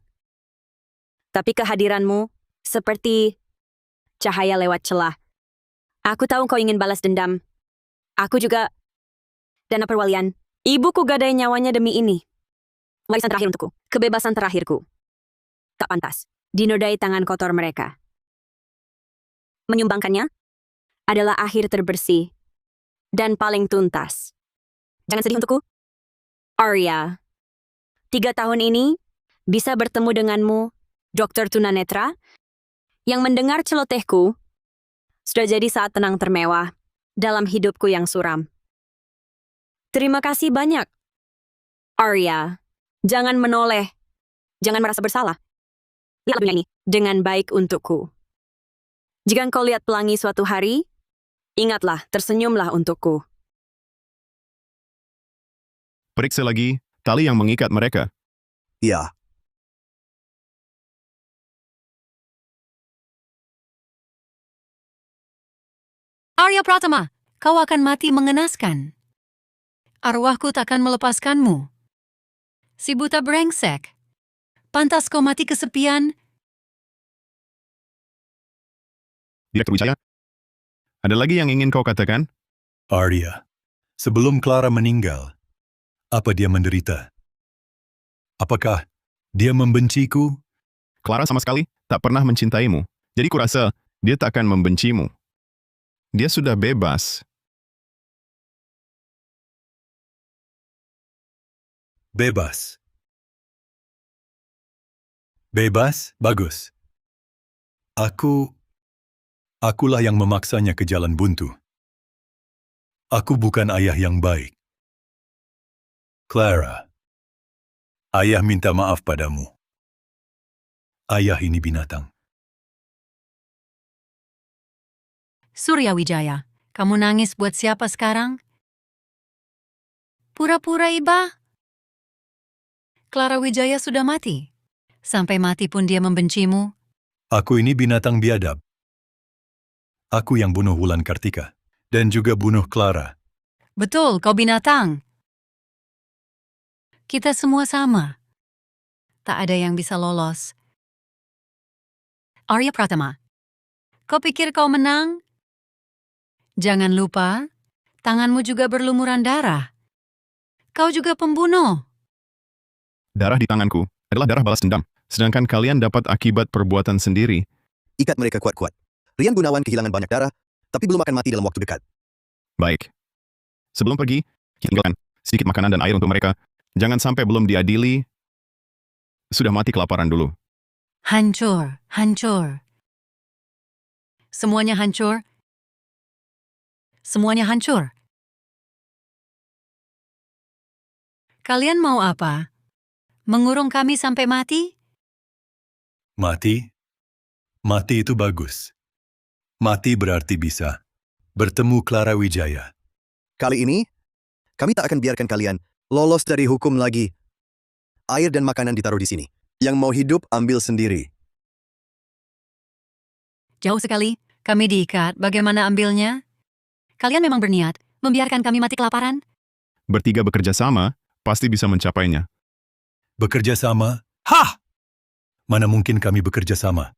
S9: Tapi kehadiranmu seperti cahaya lewat celah. Aku tahu kau ingin balas dendam. Aku juga. Dana Perwalian. Ibuku gadai nyawanya demi ini. Warisan terakhir untukku. Kebebasan terakhirku. Tak pantas. Dinodai tangan kotor mereka. Menyumbangkannya adalah akhir terbersih dan paling tuntas. Jangan sedih untukku. Arya. 3 tahun ini bisa bertemu denganmu, Dr. Tunanetra, yang mendengar celotehku sudah jadi saat tenang termewah dalam hidupku yang suram. Terima kasih banyak. Arya, jangan menoleh. Jangan merasa bersalah. Lihat dunia ini dengan baik untukku. Jika engkau lihat pelangi suatu hari, ingatlah, tersenyumlah untukku.
S1: Periksa lagi tali yang mengikat mereka.
S7: Ya,
S2: Arya Pratama, kau akan mati mengenaskan. Arwahku takkan melepaskanmu. Si buta brengsek. Pantas kau mati kesepian.
S1: Direktur Wijaya, ada lagi yang ingin kau katakan?
S5: Arya, sebelum Clara meninggal, apa dia menderita? Apakah dia membenciku?
S1: Clara sama sekali tak pernah mencintaimu. Jadi kurasa dia tak akan membencimu. Dia sudah bebas.
S5: Bebas. Bebas? Bagus. Akulah yang memaksanya ke jalan buntu. Aku bukan ayah yang baik. Clara, ayah minta maaf padamu. Ayah ini binatang.
S2: Surya Wijaya, kamu nangis buat siapa sekarang? Pura-pura iba? Clara Wijaya sudah mati. Sampai mati pun dia membencimu.
S5: Aku ini binatang biadab. Aku yang bunuh Wulan Kartika dan juga bunuh Clara.
S2: Betul, kau binatang. Kita semua sama. Tak ada yang bisa lolos. Arya Pratama, kau pikir kau menang? Jangan lupa, tanganmu juga berlumuran darah. Kau juga pembunuh.
S1: Darah di tanganku adalah darah balas dendam. Sedangkan kalian dapat akibat perbuatan sendiri.
S7: Ikat mereka kuat-kuat. Rian Gunawan kehilangan banyak darah, tapi belum akan mati dalam waktu dekat.
S1: Baik. Sebelum pergi, kita tinggalkan sedikit makanan dan air untuk mereka. Jangan sampai belum diadili, sudah mati kelaparan dulu.
S2: Hancur, hancur. Semuanya hancur. Semuanya hancur. Kalian mau apa? Mengurung kami sampai mati?
S5: Mati? Mati itu bagus. Mati berarti bisa bertemu Clara Wijaya.
S7: Kali ini, kami tak akan biarkan kalian lolos dari hukum lagi. Air dan makanan ditaruh di sini. Yang mau hidup, ambil sendiri.
S2: Jauh sekali, kami diikat. Bagaimana ambilnya? Kalian memang berniat membiarkan kami mati kelaparan?
S1: Bertiga bekerja sama, pasti bisa mencapainya.
S5: Bekerja sama? Hah! Mana mungkin kami bekerja sama?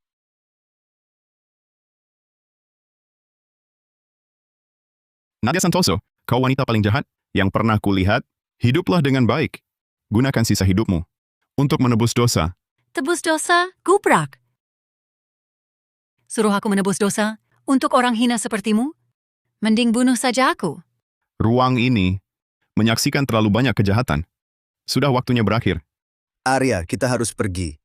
S1: Nadia Santoso, kau wanita paling jahat yang pernah kulihat. Hiduplah dengan baik. Gunakan sisa hidupmu untuk menebus dosa.
S2: Tebus dosa, gubrak. Suruh aku menebus dosa untuk orang hina sepertimu? Mending bunuh saja aku.
S1: Ruang ini menyaksikan terlalu banyak kejahatan. Sudah waktunya berakhir.
S7: Arya, kita harus pergi.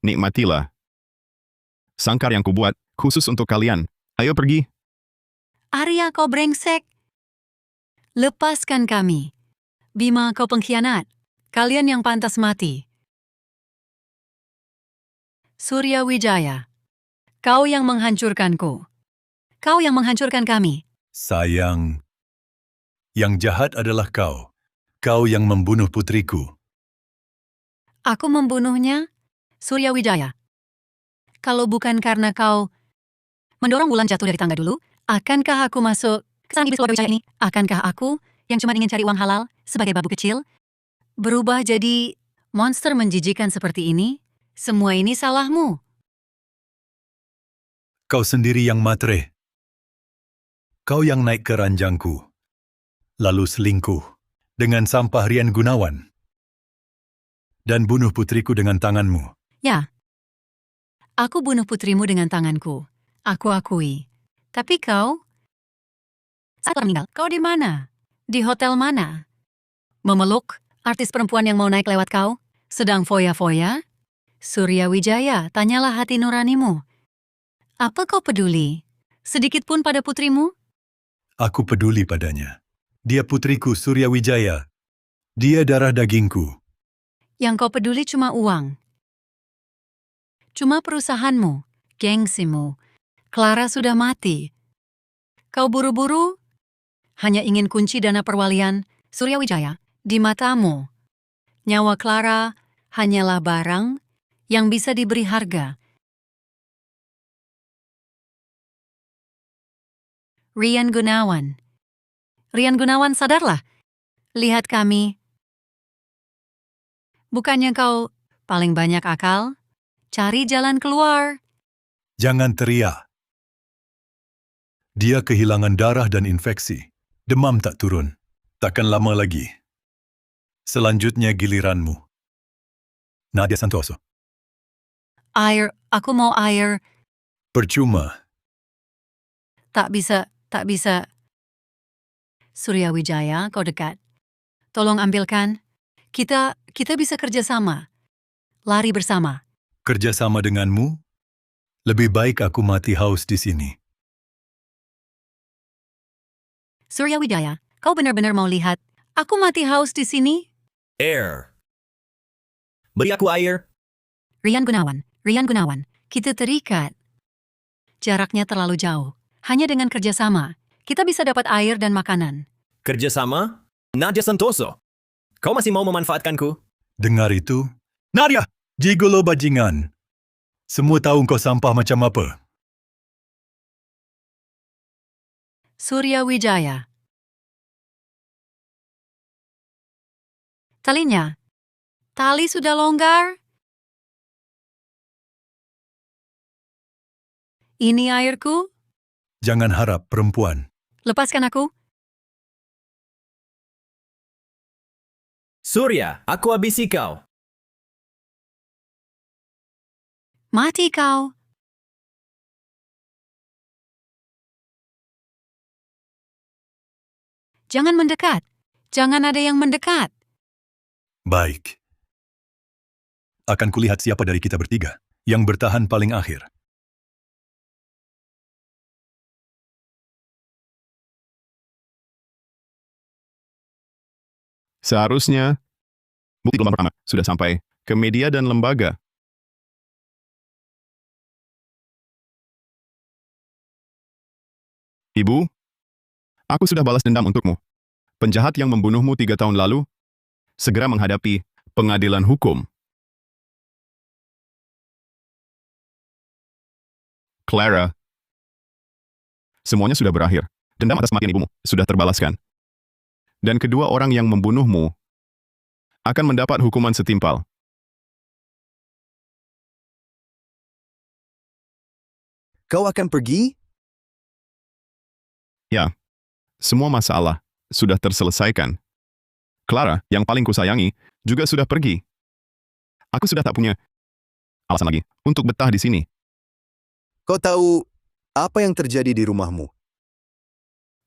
S1: Nikmatilah sangkar yang kubuat khusus untuk kalian. Ayo pergi.
S2: Arya, kau brengsek. Lepaskan kami. Bima, kau pengkhianat. Kalian yang pantas mati. Surya Wijaya, kau yang menghancurkanku. Kau yang menghancurkan kami.
S5: Sayang, yang jahat adalah kau. Kau yang membunuh putriku.
S2: Aku membunuhnya, Surya Wijaya. Kalau bukan karena kau mendorong Wulan jatuh dari tangga dulu, akankah aku masuk ke sarang iblis keluarga Wijaya ini? Akankah aku, yang cuma ingin cari uang halal sebagai babu kecil, berubah jadi monster menjijikan seperti ini? Semua ini salahmu.
S5: Kau sendiri yang matre. Kau yang naik ke ranjangku, lalu selingkuh dengan sampah Rian Gunawan, dan bunuh putriku dengan tanganmu.
S2: Ya, aku bunuh putrimu dengan tanganku. Aku akui. Tapi kau, saat meninggal, kau di mana? Di hotel mana? Memeluk artis perempuan yang mau naik lewat kau? Sedang foya-foya? Surya Wijaya, tanyalah hati nuranimu. Apa kau peduli? Sedikit pun pada putrimu?
S5: Aku peduli padanya. Dia putriku Surya Wijaya. Dia darah dagingku.
S2: Yang kau peduli cuma uang. Cuma perusahaanmu, gengsimu. Clara sudah mati. Kau buru-buru? Hanya ingin kunci dana perwalian Surya Wijaya di matamu. Nyawa Clara hanyalah barang yang bisa diberi harga. Rian Gunawan. Rian Gunawan, sadarlah. Lihat kami. Bukannya kau paling banyak akal? Cari jalan keluar.
S5: Jangan teriak. Dia kehilangan darah dan infeksi. Demam tak turun. Takkan lama lagi. Selanjutnya giliranmu. Nadia Santoso.
S2: Air, aku mau air.
S5: Percuma.
S2: Tak bisa. Surya Wijaya, kau dekat. Tolong ambilkan. Kita bisa kerjasama. Lari bersama.
S5: Kerjasama denganmu? Lebih baik aku mati haus di sini.
S2: Surya Wijaya, kau benar-benar mau lihat aku mati haus di sini?
S3: Air. Beri aku air.
S2: Rian Gunawan, kita terikat. Jaraknya terlalu jauh. Hanya dengan kerjasama, kita bisa dapat air dan makanan.
S3: Kerjasama? Nadia Santoso. Kau masih mau memanfaatkanku?
S5: Dengar itu? Nadia! Gigolo bajingan! Semua tahu kau sampah macam apa.
S2: Surya Wijaya. Talinya. Tali sudah longgar. Ini airku.
S5: Jangan harap perempuan.
S2: Lepaskan aku.
S3: Surya, aku habisi kau.
S2: Mati kau. Jangan mendekat. Jangan ada yang mendekat.
S5: Baik. Akan kulihat siapa dari kita bertiga yang bertahan paling akhir.
S1: Seharusnya, bukti gelombang pertama sudah sampai ke media dan lembaga. Ibu, aku sudah balas dendam untukmu. Penjahat yang membunuhmu 3 tahun lalu segera menghadapi pengadilan hukum. Clara, semuanya sudah berakhir. Dendam atas kematian ibumu sudah terbalaskan. Dan kedua orang yang membunuhmu akan mendapat hukuman setimpal.
S7: Kau akan pergi?
S1: Ya, semua masalah sudah terselesaikan. Clara, yang paling kusayangi, juga sudah pergi. Aku sudah tak punya alasan lagi untuk betah di sini.
S7: Kau tahu apa yang terjadi di rumahmu?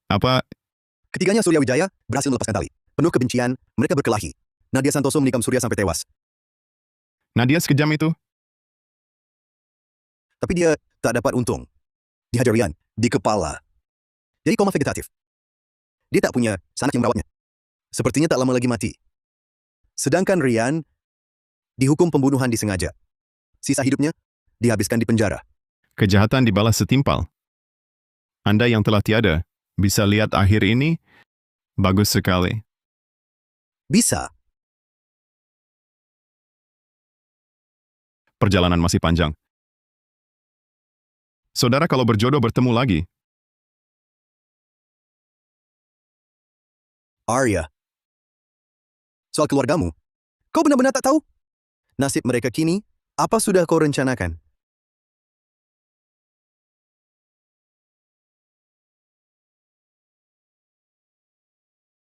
S1: Apa,
S7: Ketiganya Surya Wijaya berhasil melepaskan tali. Penuh kebencian, mereka berkelahi. Nadia Santoso menikam Surya sampai tewas.
S1: Nadia sekejam itu?
S7: Tapi dia tak dapat untung. Dihajar Rian di kepala. Jadi koma vegetatif. Dia tak punya sanak yang merawatnya. Sepertinya tak lama lagi mati. Sedangkan Rian dihukum pembunuhan disengaja. Sisa hidupnya dihabiskan di penjara.
S1: Kejahatan dibalas setimpal. Anda yang telah tiada bisa lihat akhir ini bagus sekali.
S7: Bisa.
S1: Perjalanan masih panjang. Saudara kalau berjodoh bertemu lagi.
S7: Arya. Soal keluargamu, kau benar-benar tak tahu? Nasib mereka kini, apa sudah kau rencanakan?